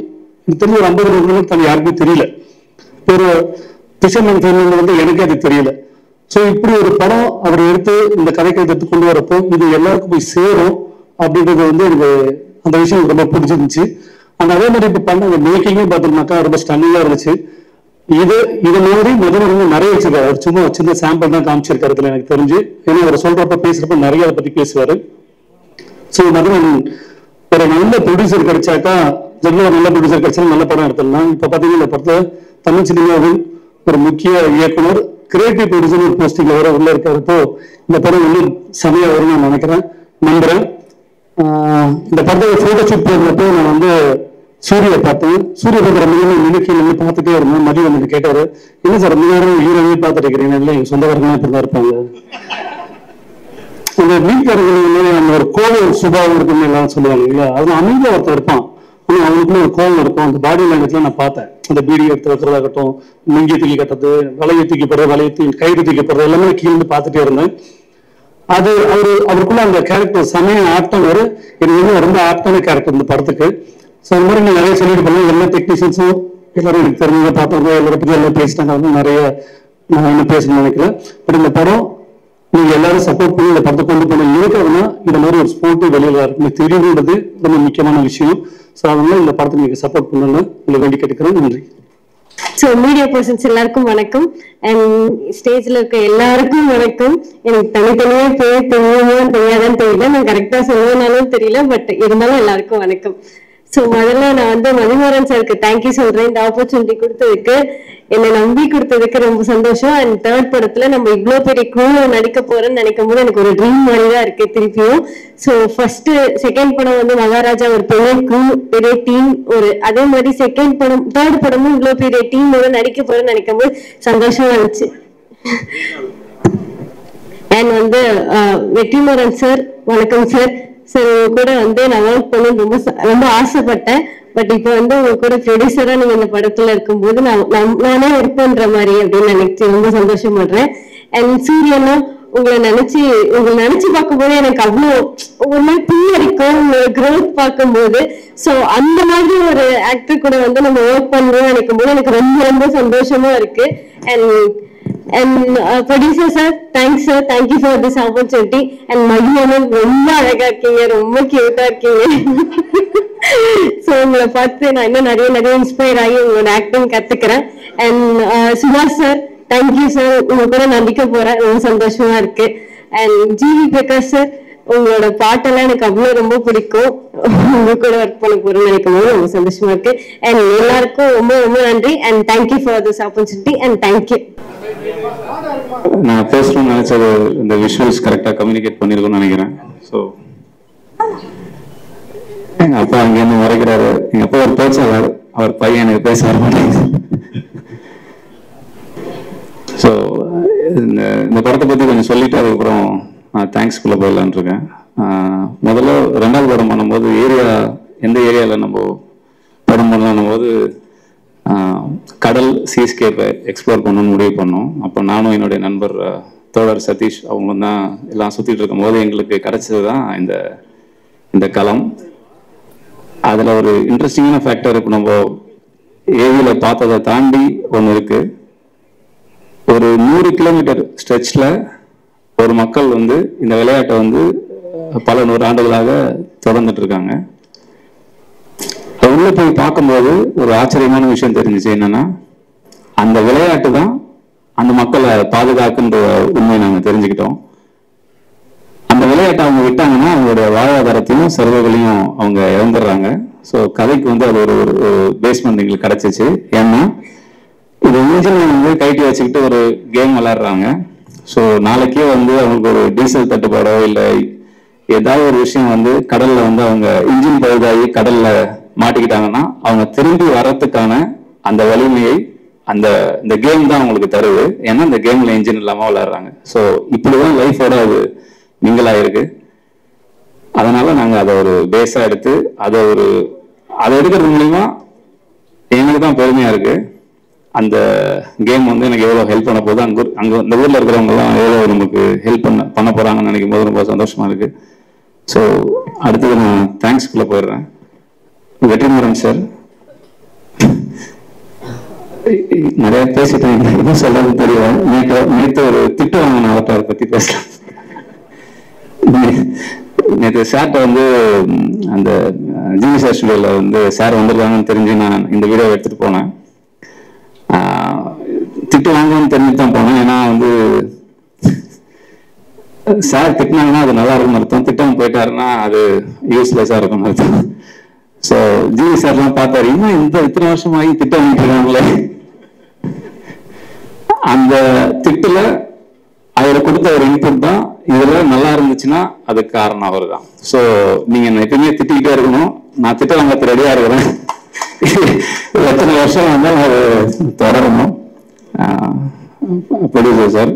எனக்கு தெரிஞ்ச ஒரு 50 வருடங்களுக்கு தனி யாருக்குமே தெரியல. ஒரு ஃபிஷர்மேன் ஃபேமிலி வந்து எனக்கே அது தெரியல. ஸோ இப்படி ஒரு படம் அவர் எடுத்து இந்த கதைக்களத்தை கொண்டு வரப்போ இது எல்லாருக்கும் போய் சேரும் அப்படின்றது வந்து எனக்கு அந்த விஷயம் எனக்கு ரொம்ப பிடிச்சிருந்துச்சு. அந்த அதே மாதிரி இப்போ பண்ண அந்த மேக்கிங்கே பார்த்தோம்னாக்கா ரொம்ப ஸ்டன்னிங்காக இருந்துச்சு. இது மாதிரி மதுமரன் நிறைய வச்சிருக்காரு. அவர் சும்மா சின்ன சாம்பிள் தான் காமிச்சிருக்காரு இதுல எனக்கு தெரிஞ்சு. ஏன்னா அவர் சொல்றப்ப பேசுறப்ப நிறைய அதை பத்தி பேசுவாரு. ஸோ மதுமரன் ஒரு நல்ல ப்ரொடியூசர் கிடைச்சாக்கா ஜென்ரல் நல்ல ப்ரொடியூசர் கிடைச்சா நல்ல படம் எடுத்துடலாம். இப்ப பாத்தீங்கன்னா இந்த படத்துல தமிழ் சினிமாவின் ஒரு முக்கிய இயக்குனர் கிரியேட்டிவ் ப்ரொடியூசர் ஒரு போஸ்டிங்ல வர உள்ள இருக்காருப்போ இந்த படம் இன்னும் சமயம் வரும்னு நான் நினைக்கிறேன், நம்புறேன். இந்த படத்தை போட்டோ ஷூட் போடுறப்போ நான் வந்து சூரிய பார்த்தேன். சூரிய பார்க்குற நினைக்கையில் வந்து பார்த்துட்டே இருந்தேன். மதியம் வந்து கேட்டாரு, என்ன சார் இந்த நேரம் ஹீரோவே பார்த்துட்டு இருக்கிறீங்க? இல்லை எங்க சொந்தக்காரங்களாம் இப்படிதான் இருப்பாங்க. இந்த வீட்டுக்காரர்கள் நம்ம ஒரு கோவில் சுபாவம் இருக்குன்னு எல்லாம் சொல்லுவாங்க இல்லையா, அதுல அமைதியா ஒருத்தர் இருப்பான். ஆனா அவனுக்குள்ள ஒரு கோவம் இருக்கும். அந்த பாடி லாங்குவேஜ்ல நான் பார்த்தேன். அந்த பீடி எடுத்து வைக்கிறதாகட்டும், நெஞ்சி தூக்கி கட்டுறது, வலையை தூக்கி போடுறது, கயிறு தூக்கி போடுறது எல்லாமே கீழே பார்த்துட்டே இருந்தேன். அது அவருக்குள்ள அந்த கேரக்டர் சமய ஆப்டான எனக்கு வந்து ரொம்ப ஆப்டான கேரக்டர் இந்த படத்துக்கு. ஸோ அந்த மாதிரி நான் நிறைய சொல்லிட்டு போனேன். எல்லா டெக்னீஷியன்ஸும் எல்லாரும் எனக்கு தெரிஞ்ச பார்த்தவங்க எல்லாரும் பத்தி எல்லாம் பேசிட்டாங்க. வந்து நிறைய நான் என்ன பேசணும்னு நினைக்கிறேன். பட் இந்த படம் நீங்க எல்லாரும் சப்போர்ட் பண்ணி இந்த படத்தை கொண்டு போன இருக்கிறதுனா இந்த மாதிரி ஒரு ஸ்போர்ட்டு வெளியில இருக்கு தெரியுன்றது ரொம்ப முக்கியமான விஷயம். ஸோ அதனால இந்த படத்தை நீங்க சப்போர்ட் பண்ணணும்னு உங்களை வேண்டி கேட்டுக்கிறேன். நன்றி. ஸோ மீடியா பர்சன்ஸ் எல்லாருக்கும் வணக்கம். அண்ட் ஸ்டேஜ்ல இருக்க எல்லாருக்கும் வணக்கம். எனக்கு தனித்தனியா பேர் தெரியுமா தெரியாதான்னு தெரியல, நான் கரெக்டா சொல்லுவேனாலும் தெரியல, பட் இருந்தாலும் எல்லாருக்கும் வணக்கம். ஸோ முதல்ல நான் வந்து மதிமரன் சாருக்கு தேங்க்யூ சொல்றேன். இந்த ஆப்பர்ச்சுனிட்டி கொடுத்ததுக்கு, என்னை நம்பி கொடுத்ததுக்கு ரொம்ப சந்தோஷம். அண்ட் தேர்ட் படத்துல நம்ம இவ்வளோ பெரிய குழுவை நடிக்க போறோம்னு நினைக்கும் போது எனக்கு ஒரு ட்ரீம் மாதிரி தான் இருக்கு திருப்பியும். ஸோ ஃபர்ஸ்ட் செகண்ட் படம் வந்து மகாராஜா ஒரு பெரிய குழு, பெரிய டீம், அதே மாதிரி செகண்ட் படம் தேர்ட் படமும் இவ்வளோ பெரிய டீமோட நடிக்க போறேன்னு நினைக்கும் போது சந்தோஷமா இருந்துச்சு. அண்ட் வந்து வெற்றிமாறன் சார் வணக்கம் சார். சார் உங்க கூட வந்து நான் ஒர்க் பண்ண ரொம்ப ஆசைப்பட்டேன். பட் இப்போ வந்து உங்க கூட ப்ரொடியூசரா நீங்க இந்த படத்துல இருக்கும்போது நானே ஒர்க் பண்ற மாதிரி அப்படின்னு நினைச்சு ரொம்ப சந்தோஷப்படுறேன். அண்ட் சூரியனா உங்களை நினைச்சு பார்க்கும்போது எனக்கு அவ்வளோ ஒரு மாதிரி புல்லரிக்கும் உங்களோட க்ரோத் பார்க்கும்போது. ஸோ அந்த மாதிரி ஒரு ஆக்டர் கூட வந்து நம்ம ஒர்க் பண்றோம் நினைக்கும் போது எனக்கு ரொம்ப ரொம்ப சந்தோஷமா இருக்கு. And producer sir, thanks sir, thank you for this opportunity. And மகிமன் ரொம்ப அழகா இருக்கீங்க, ரொம்ப கியூட்டா இருக்கீங்க. ஸோ உங்களை பார்த்து நான் இன்னும் நிறைய இன்ஸ்பயர் ஆகி உங்களோட ஆக்டிங் கத்துக்கிறேன். அண்ட் சுபாஷ் சார், தேங்க்யூ சார், உங்க கூட நடிக்க போறேன், ரொம்ப சந்தோஷமா இருக்கு. அண்ட் ஜிவி பிரகாஷ் சார், உங்களோட பாட்டெல்லாம் எனக்கு அவ்வளவு ரொம்ப பிடிக்கும். உங்க கூட ஒர்க் பண்ண போறேன்னு நினைக்கும் போது ரொம்ப சந்தோஷமா இருக்கு. அண்ட் எல்லாருக்கும் ரொம்ப ரொம்ப நன்றி. And thank you for this opportunity. And thank you. நான் பேசணும்னு நினைச்சது இந்த விஷுவல்ஸ் கரெக்டா கம்யூனிகேட் பண்ணிருக்கோம்னு நினைக்கிறேன். ஸோ எங்க அப்பா அங்கேருந்து மறைக்கிறாரு. எங்க அப்பா ஒரு பேச்சாளர், அவர் பையன் எனக்கு பேச வர மாட்டேங்குது. ஸோ இந்த படத்தை பத்தி கொஞ்சம் சொல்லிட்டு அதுக்கப்புறம் தேங்க்ஸ்குள்ள போயிடலான் இருக்கேன். முதல்ல 2வது படம் பண்ணும்போது எந்த ஏரியாவில் நம்ம படம் பண்ணலாம் போது கடல் சீஸ்கேப்பை எக்ஸ்ப்ளோர் பண்ணணும்னு முடிவு பண்ணோம். அப்போ நானும் என்னுடைய நண்பர் தோழர் சதீஷ் அவங்களும் தான் எல்லாம் சுற்றிட்டு இருக்கும் போது எங்களுக்கு கிடைச்சது தான் இந்த களம். அதில் ஒரு இன்ட்ரெஸ்டிங்கான ஃபேக்டர், இப்போ நம்ம ஏவியில் பார்த்ததை தாண்டி ஒன்று இருக்கு. ஒரு 100 கிலோமீட்டர் ஸ்ட்ரெச்சில் ஒரு மக்கள் வந்து இந்த விளையாட்டை வந்து பல 100 ஆண்டுகளாக தொடர்ந்துட்டு இருக்காங்க. உள்ள போய் பார்க்கும்போது ஒரு ஆச்சரியமான விஷயம் தெரிஞ்சிச்சு. என்னன்னா, அந்த விளையாட்டு தான் அந்த மக்களை பாதுகாக்குன்ற உண்மையை நாங்கள் தெரிஞ்சுக்கிட்டோம். அந்த விளையாட்டை அவங்க விட்டாங்கன்னா அவங்களுடைய வாழ்வாதாரத்தையும் செலவுகளையும் அவங்க இழந்துடுறாங்க. ஸோ கதைக்கு வந்து அது ஒரு பேஸ்மெண்ட் எங்களுக்கு கிடைச்சிச்சு. ஏன்னா இது இன்ஜினை வந்து கைட்டி வச்சுக்கிட்டு ஒரு கேம் விளையாடுறாங்க. ஸோ நாளைக்கே வந்து அவங்களுக்கு ஒரு டீசல் தட்டுப்பாடோ இல்லை ஏதாவது ஒரு விஷயம் வந்து கடல்ல வந்து அவங்க இன்ஜின் பழுதாகி கடல்ல மாட்டிக்கிட்டாங்கன்னா அவங்க திரும்பி வர்றதுக்கான அந்த வலிமையை இந்த கேம் தான் அவங்களுக்கு தருது. ஏன்னா இந்த கேம்ல இன்ஜின் இல்லாம விளையாடுறாங்க. ஸோ இப்படிதான் லைஃபோட அது மிங்கிளாயிருக்கு. அதனால நாங்க அதை ஒரு பேஸா எடுத்து அதை எடுக்கிறது மூலியமா எனக்கு தான் பெருமையா இருக்கு. அந்த கேம் வந்து எனக்கு எவ்வளவு ஹெல்ப் பண்ண போகுது, அங்க இந்த ஊர்ல இருக்கிறவங்க எல்லாம் எவ்வளவு நமக்கு ஹெல்ப் பண்ண போறாங்கன்னு நினைக்கும் போது ரொம்ப சந்தோஷமா இருக்கு. ஸோ அடுத்தது நான் தேங்க்ஸ்குள்ள போயிடுறேன். வெற்றிமாறன் சார், நிறைய பேசிட்டேன், எதுவும் சொல்றது தெரியல. நேற்று ஒரு திட்டு வாங்கின அவர்கிட்ட அதை பத்தி பேசலாம். நேற்று சார்ட்ட வந்து அந்த ஜிவிசார் ஸ்டுடியோல வந்து சார் வந்திருக்காங்கன்னு தெரிஞ்சு நான் இந்த வீடியோ எடுத்துட்டு போனேன். திட்டு வாங்கணும்னு தெரிஞ்சு தான் போனேன். ஏன்னா வந்து சார் திட்டினாங்கன்னா அது நல்லா இருக்கும் அர்த்தம், திட்டம் போயிட்டாருன்னா அது யூஸ்லெஸ்ஸா இருக்கும் அர்த்தம். ஸோ ஜிவி சார்லாம் பார்த்தாரு, இன்னும் இத்தனை வருஷமாகி திட்டம் வாங்கிட்டு அந்த திட்டுல அவர் கொடுத்த ஒரு இன்புட் தான் இதுல நல்லா இருந்துச்சுன்னா அதுக்கு காரணம் அவர் தான். ஸோ நீங்க எப்பயுமே திட்டிக்கிட்டே இருக்கணும். நான் திட்டம் வாங்க ரெடியா இருக்கிறேன். எத்தனை வருஷம் வந்தால் அது தொடரணும். ப்ரொடியூசர் சார்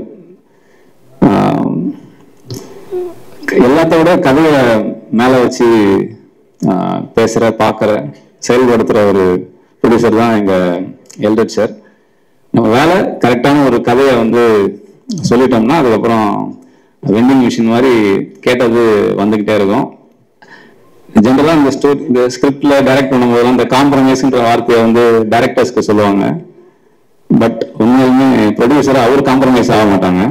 எல்லாத்தோட கதையை மேல வச்சு பேசுற, பார்க்குற, செயல்படுத்துற ஒரு ப்ரொடியூசர் தான் எங்க எல்டட் சார். நம்ம வேலை கரெக்டான ஒரு கதையை வந்து சொல்லிட்டோம்னா அதுக்கப்புறம் வெண்டிங் மிஷின் மாதிரி கேட்டது வந்துகிட்டே இருக்கும். ஜென்ரலா இந்த ஸ்கிரிப்ட்ல டைரக்ட் பண்ணும்போது இந்த காம்ப்ரமைஸ்ன்ற வார்த்தையை வந்து டைரக்டர்ஸ்க்கு சொல்லுவாங்க. பட் உண்மையுமே ப்ரொடியூசர் அவர் காம்ப்ரமைஸ் ஆக மாட்டாங்க.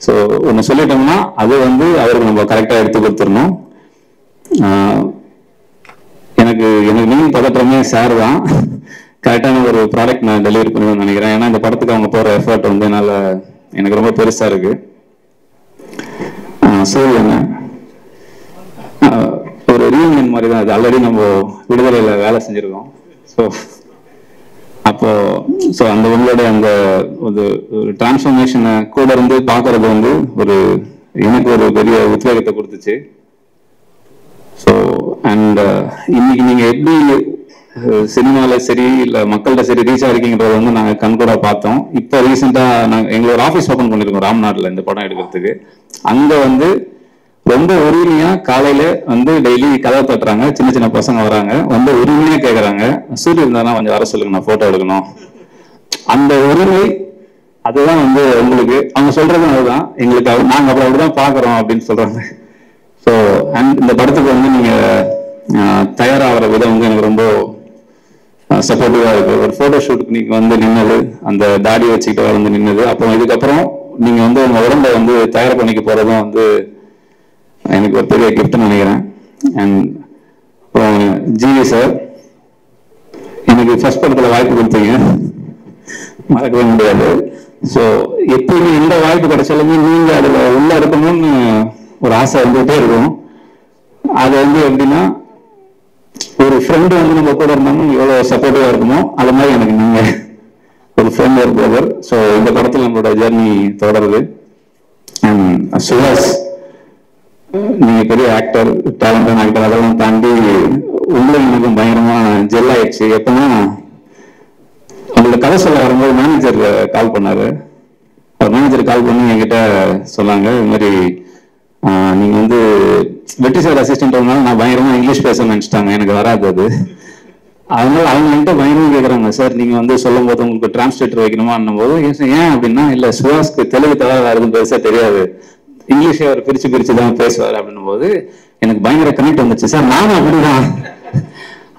ஸோ ஒன்று சொல்லிட்டோம்னா அது வந்து அவருக்கு நம்ம கரெக்டாக எடுத்து கொடுத்துடணும். எனக்கு மெயின் பதற்றமே சார் தான். கரெக்டான ஒரு ப்ராடக்ட் நான் டெலிவரி பண்ணுவேன்னு நினைக்கிறேன். ஏன்னா இந்த படத்துக்கு அவங்க போகிற எஃபர்ட் வந்து எனக்கு ரொம்ப பெருசா இருக்கு. சூரியன் ஒரு ரீயூனியன் மாதிரி தான். அது ஆல்ரெடி நம்ம விடுதலையில வேலை செஞ்சிருக்கோம். ஸோ அந்த உங்களுடைய அந்த ஒரு டிரான்ஸ்ஃபர்மேஷனை கூட இருந்து பார்க்கறது வந்து எனக்கு ஒரு பெரிய உத்வேகத்தை கொடுத்துச்சு. ஸோ அண்ட் இன்னைக்கு நீங்க எப்படி சினிமால சரி இல்ல மக்கள்கிட்ட சரி ரீச் ஆகிருக்கீங்கன்றத வந்து நாங்க கண்கூட பார்த்தோம். இப்போ ரீசெண்டா நாங்கள் எங்களோட ஆஃபீஸ் ஓப்பன் பண்ணிருக்கோம் ராம்நாட்ல இந்த படம் எடுக்கிறதுக்கு. அங்க வந்து ரொம்ப உரிமையா காலையில வந்து டெய்லி கதை தட்டுறாங்க, சின்ன சின்ன பசங்க வராங்க, வந்து உரிமையா கேட்கறாங்க, சூரிய இருந்தாலும் கொஞ்சம் வர சொல்லுங்க, நான் போட்டோ எடுக்கணும். அந்த உரிமை அதுதான் வந்து உங்களுக்கு அவங்க சொல்றதும் அதுதான் எங்களுக்கு நாங்க அப்புறம் அப்படிதான் பாக்குறோம் அப்படின்னு சொல்றாங்க. ஸோ அண்ட் இந்த படத்துக்கு வந்து நீங்க தயாராகிற விதம் வந்து எனக்கு ரொம்ப சப்போர்ட்டிவா இருக்கு. ஒரு போட்டோ ஷூட்டுக்கு நீங்க வந்து நின்னது, அந்த தாடி வச்சுக்கிட்டு வந்து நின்னது, அப்புறம் இதுக்கப்புறம் நீங்க வந்து உங்க உடம்பை வந்து தயார் பண்ணிக்க போறதும் வந்து எனக்கு ஒரு பெரிய கிஃப்ட்னு நினைக்கிறேன். அண்ட் அப்புறம் ஜிவி சார் எனக்கு ஃபர்ஸ்ட் படத்துல வாய்ப்பு கொடுத்தீங்க, மறக்கவே முடியாது. ஸோ எப்பயுமே எந்த வாய்ப்பு கிடைச்சாலுமே நீங்க அதுல உள்ள இருக்கணும்னு ஒரு ஆசை வந்துகிட்டே இருக்கும். அது வந்து எப்படின்னா ஒரு ஃப்ரெண்டு வந்து நம்ம கூட இருந்தாலும் எவ்வளவு சப்போர்ட்டிவா இருக்குமோ அது மாதிரி எனக்கு நீங்க ஒரு ஃப்ரெண்ட் ஒரு பிரதர். ஸோ இந்த படத்துல நம்மளோட ஜர்னி தொடருது. சுஹாஸ் நீங்க பெரிய ஆக்டர், டேலண்டான ஆக்டர், அதெல்லாம் தாண்டி உள்ள எனக்கு பயங்கரமா ஜெல் ஆயிடுச்சு. எப்பன்னா அவங்களோட கதை சொல்ல வரும்போது மேனேஜர் கால் பண்ணாரு. அவர் மேனேஜர் கால் பண்ணி என்கிட்ட சொன்னாங்க, இது மாதிரி நீங்க வந்து வெற்றி சார் அசிஸ்டன்ட்னால நான் பயங்கரமா இங்கிலீஷ் பேச நினைச்சிட்டாங்க, எனக்கு வராது அது. அதனால அவங்க என்கிட்ட பயங்கரமா கேட்கறாங்க, சார் நீங்க வந்து சொல்லும் போது உங்களுக்கு டிரான்ஸ்லேட்டர் வைக்கணுமான்னும் போது ஏன் அப்படின்னா இல்ல சுஹாஸ்க்கு தெலுங்கு தவிர வேற எதுவும் பெருசா தெரியாது, இங்கிலீஷை அவர் பிரிச்சு தான் பேசுவார் அப்படின்னும் போது எனக்கு பயங்கர கனெக்ட் வந்துச்சு. சார் நானும் அப்படிதான்.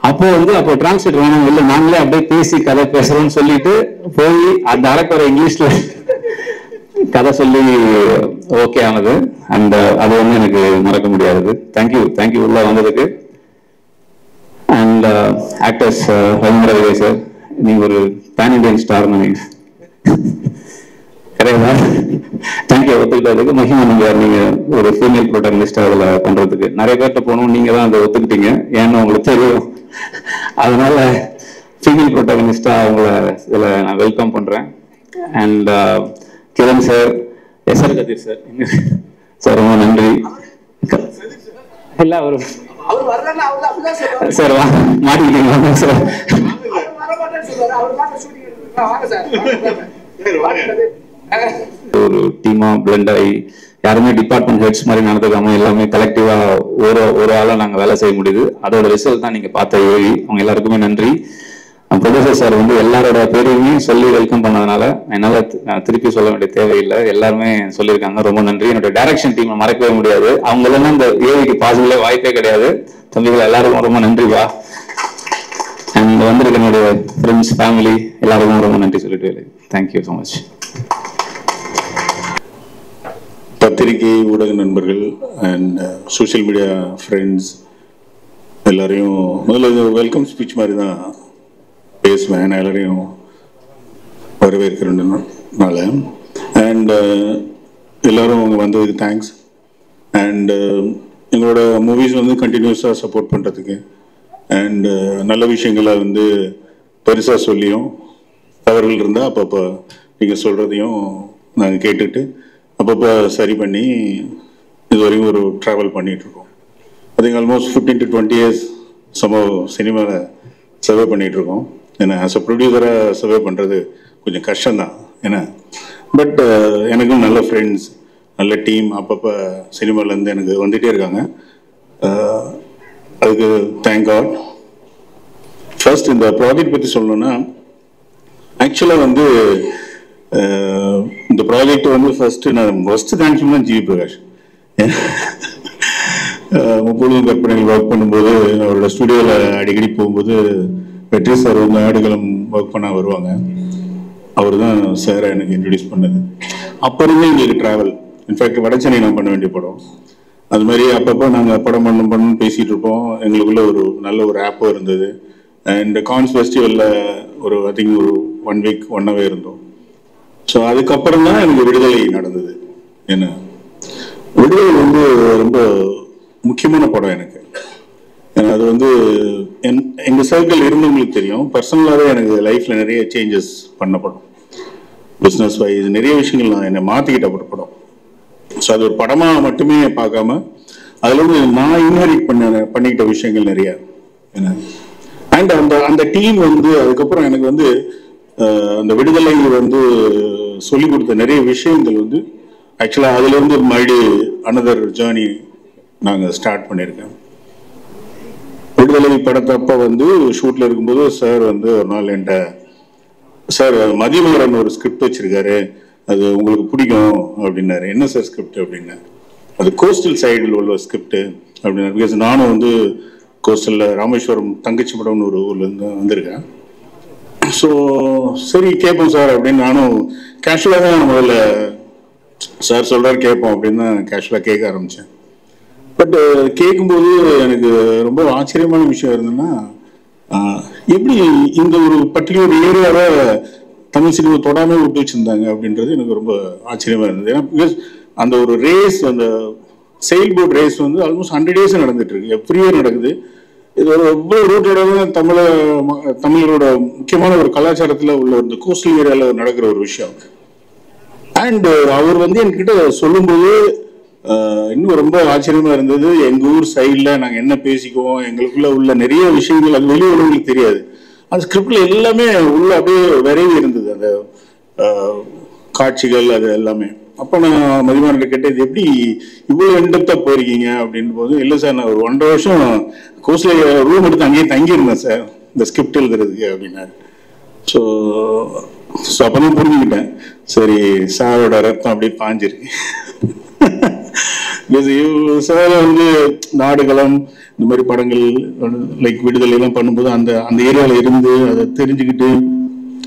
அப்போ டிரான்ஸ்லேட்டர் வேணும், இல்ல நாங்களே அப்படியே பேசி கதை பேசுறோம்னு சொல்லிட்டு போய் அந்த அரைக்குறை இங்கிலீஷ்ல கதை சொல்லி ஓகே ஆனது. அண்ட் அது வந்து எனக்கு மறக்க முடியாது. தேங்க்யூ உள்ள வந்ததுக்கு. And actors Ravindra Vijay sir, நீங்க ஒரு பேன் இண்டியன் ஸ்டார் நினைக்கிறேன், கரெக்டா? தேங்க்யூ ஒத்துக்கிட்டதுக்கு. மகிமா நீங்க ஒரு ஃபீமேல் ப்ரோட்டகனிஸ்ட் அதுல பண்றதுக்கு நிறைய பேர்கிட்ட போகணும், நீங்க தான் அதை ஒத்துக்கிட்டீங்க, ஏன்னு உங்களுக்கு தெரியும். அதனால ஃபீமேல் ப்ரோட்டகனிஸ்டா அவங்கள இதுல நான் வெல்கம் பண்றேன். And Kiran sir, SR Kathir sir, sir ரொம்ப நன்றி. இல்ல அவரு சார் மாட்டிக்கிட்டீங்களா சார்? ஒரு டீமா பிளெண்ட் ஆகி யாருமே டிபார்ட்மெண்ட் ஹெட்ஸ் மாதிரி நடந்துக்காம எல்லாமே கலெக்டிவா ஒரு ஆளா நாங்க வேலை செய்ய முடியுது. அதோட ரிசல்ட் தான் நீங்க பார்த்த ஏவி. அவங்க எல்லாருக்குமே நன்றி. ப்ரொடியூசர் சார் வந்து எல்லாரோட பேரையுமே சொல்லி வெல்கம் பண்ணதுனால என்னால திருப்பி சொல்ல வேண்டிய தேவையில்லை, எல்லாருமே சொல்லியிருக்காங்க, ரொம்ப நன்றி. என்னோட டைரக்ஷன் டீம் மறக்கவே முடியாது, அவங்க இல்லைன்னா இந்த ஏவிக்கு பாசிபிளே வாய்ப்பே கிடையாது. தம்பிகள் எல்லாருக்கும் ரொம்ப நன்றிப்பா. அண்ட் வந்திருக்க என்னுடைய ஃப்ரெண்ட்ஸ், ஃபேமிலி எல்லாருக்கும் ரொம்ப நன்றி சொல்லிட்டு தேங்க்யூ ஸோ மச். பத்திரிகை ஊடக நண்பர்கள் அண்ட் சோஷியல் மீடியா ஃப்ரெண்ட்ஸ் எல்லாரையும் முதல்ல வெல்கம் ஸ்பீச் மாதிரி தான் பேசுவேன். நான் எல்லாரையும் வரவேற்கிறேன்னால அண்ட் எல்லாரும் அவங்க வந்ததுக்கு தேங்க்ஸ். அண்ட் எங்களோட மூவிஸ் வந்து கண்டினியூஸாக சப்போர்ட் பண்ணுறதுக்கு அண்ட் நல்ல விஷயங்களை வந்து பெருசாக சொல்லியும் தவறுகள் இருந்தால் அப்பப்போ நீங்கள் சொல்கிறதையும் நாங்கள் கேட்டுட்டு அப்பப்போ சரி பண்ணி இது வரைக்கும் ஒரு ட்ராவல் பண்ணிகிட்ருக்கோம். அதுங்க ஆல்மோஸ்ட் 15 to 20 years சினிமாவில் சர்வே பண்ணிகிட்ருக்கோம். ஏன்னா ஆஸ் அ ப்ரொடியூசராக சர்வே பண்ணுறது கொஞ்சம் கஷ்டம்தான். ஏன்னா பட் எனக்கும் நல்ல ஃப்ரெண்ட்ஸ், நல்ல டீம் அப்பப்போ சினிமாவிலேருந்து எனக்கு வந்துகிட்டே இருக்காங்க. அதுக்கு தேங்க் காட். ஃபர்ஸ்ட் இந்த ப்ராஜெக்ட் பற்றி சொல்லணும்னா, ஆக்சுவலாக வந்து இந்த ப்ராஜெக்ட் வந்து ஃபர்ஸ்ட் தேங்க்ஸ் பண்ணால் ஜிவி பிரகாஷ். முப்பொழுதும் கற்பனைகள் ஒர்க் பண்ணும்போது அவரோட ஸ்டுடியோவில் அடிக்கடி போகும்போது வெற்றி சார் வந்து ஆடுகளம் ஒர்க் பண்ண வருவாங்க. அவர் தான் சாரை எனக்கு இன்ட்ரடியூஸ் பண்ணது. அப்போ இருந்து எங்களுக்கு ட்ராவல். இன்ஃபேக்ட் வடச்சென்னை நான் பண்ண வேண்டிய படம். அது மாதிரி அப்பப்போ நாங்கள் படம் பண்ணணும்னு பேசிகிட்டு இருப்போம். எங்களுக்குள்ள ஒரு நல்ல ஒரு ஆப்பும் இருந்தது. அண்ட் கான்ஸ் ஃபெஸ்டிவலில் ஒரு ஐ திங்க் ஒரு 1 week 1 hour இருந்தோம். ஸோ அதுக்கப்புறம் தான் எனக்கு விடுதலை நடந்தது. ஏன்னா விடுதலை வந்து ரொம்ப முக்கியமான படம் எனக்கு. ஏன்னா அது வந்து எங்கள் சர்க்கிள் இருந்தவங்களுக்கு தெரியும். பர்சனலாகவே எனக்கு லைஃப்பில் நிறைய சேஞ்சஸ் பண்ண படம். பிஸ்னஸ் வைஸ் நிறைய விஷயங்கள் நான் என்னை மாற்றிக்கிட்ட ஒரு படம். ஸோ அது ஒரு படமாக மட்டுமே பார்க்காம அதில் வந்து நான் இன்ஹெரிட் பண்ணிக்கிட்ட விஷயங்கள் நிறைய. ஏன்னா அண்ட் அந்த டீம் வந்து அதுக்கப்புறம் எனக்கு வந்து அந்த விடுதலை வந்து சொல்லிக் கொடுத்த நிறைய விஷயங்கள் வந்து ஆக்சுவலாக அதுல இருந்து மறுபடியும் அனதர் ஜேர்னி நாங்கள் ஸ்டார்ட் பண்ணியிருக்கேன். விடுதலை படத்தப்ப வந்து ஷூட்ல இருக்கும்போது சார் வந்து ஒரு நாள் என்கிட்ட, சார் மதியமலரன் ஒரு ஸ்கிரிப்ட் வச்சிருக்காரு, அது உங்களுக்கு பிடிக்கும் அப்படின்னாரு. என்ன சார் ஸ்கிரிப்ட் அப்படின்னா, அது கோஸ்டல் சைடில் உள்ள ஸ்கிரிப்ட் அப்படின்னாரு. பிகாஸ் நானும் வந்து கோஸ்டல்ல ராமேஸ்வரம் தங்கச்சி படம்னு ஒரு ஊர்ல இருந்து வந்திருக்கேன். ஸோ சரி கேட்போம் சார் அப்படின்னு நானும் கேஷுவலாக தான் முதல்ல சார் சொல்றாரு கேட்போம் அப்படின்னு தான் கேஷுவலாக கேட்க ஆரம்பித்தேன். பட் கேட்கும்போது எனக்கு ரொம்ப ஆச்சரியமான விஷயம் இருந்ததுன்னா, எப்படி இந்த ஒரு பர்டிகுலர் ஏரியாவை தமிழ் சினிமா தொடாமல் விட்டு வச்சிருந்தாங்க அப்படின்றது எனக்கு ரொம்ப ஆச்சரியமா இருந்தது. ஏன்னா பிகாஸ் அந்த ஒரு ரேஸ், அந்த செயில் போட் ரேஸ் வந்து ஆல்மோஸ்ட் 100 days நடந்துட்டு இருக்கு, எவ்ரி இயர் நடக்குது. இது ஒரு எவ்வளவு ரூட்டோட தமிழரோட முக்கியமான ஒரு கலாச்சாரத்தில் உள்ள இந்த கோஸ்டல் ஏரியாவில் நடக்கிற ஒரு விஷயம். அண்ட் அவர் வந்து என்கிட்ட சொல்லும்போது இன்னும் ரொம்ப ஆச்சரியமா இருந்தது. எங்க ஊர் சைட்ல நாங்க என்ன பேசிக்குவோம், எங்களுக்குள்ள உள்ள நிறைய விஷயங்கள் அது வெளியே உள்ளவங்களுக்கு தெரியாது. அந்த ஸ்கிரிப்ட்ல எல்லாமே உள்ள அப்படியே விரைவி இருந்தது, அந்த காட்சிகள் அது எல்லாமே. அப்ப நான் மதிமான்கிட்ட கேட்டேன், இது எப்படி இவ்வளவு இன்டெப்தா போயிருக்கீங்க அப்படின்னு போது, இல்லை சார் நான் ஒரு 1.5 வருஷம் கோஸ்ட்ல ரூம் எடுத்து அங்கேயே தங்கியிருந்தேன் சார் இந்த ஸ்கிரிப்ட் எழுதுறதுக்கு அப்படின்னாரு. ஸோ அப்பதான் புரிஞ்சுக்கிட்டேன், சரி சாரோட ரத்தம் அப்படியே பாஞ்சிருக்கு. சார் வந்து நாடுகளம் இந்த மாதிரி படங்கள் லைக் விடுதலை எல்லாம் பண்ணும்போது அந்த ஏரியாவில் இருந்து அதை தெரிஞ்சுக்கிட்டு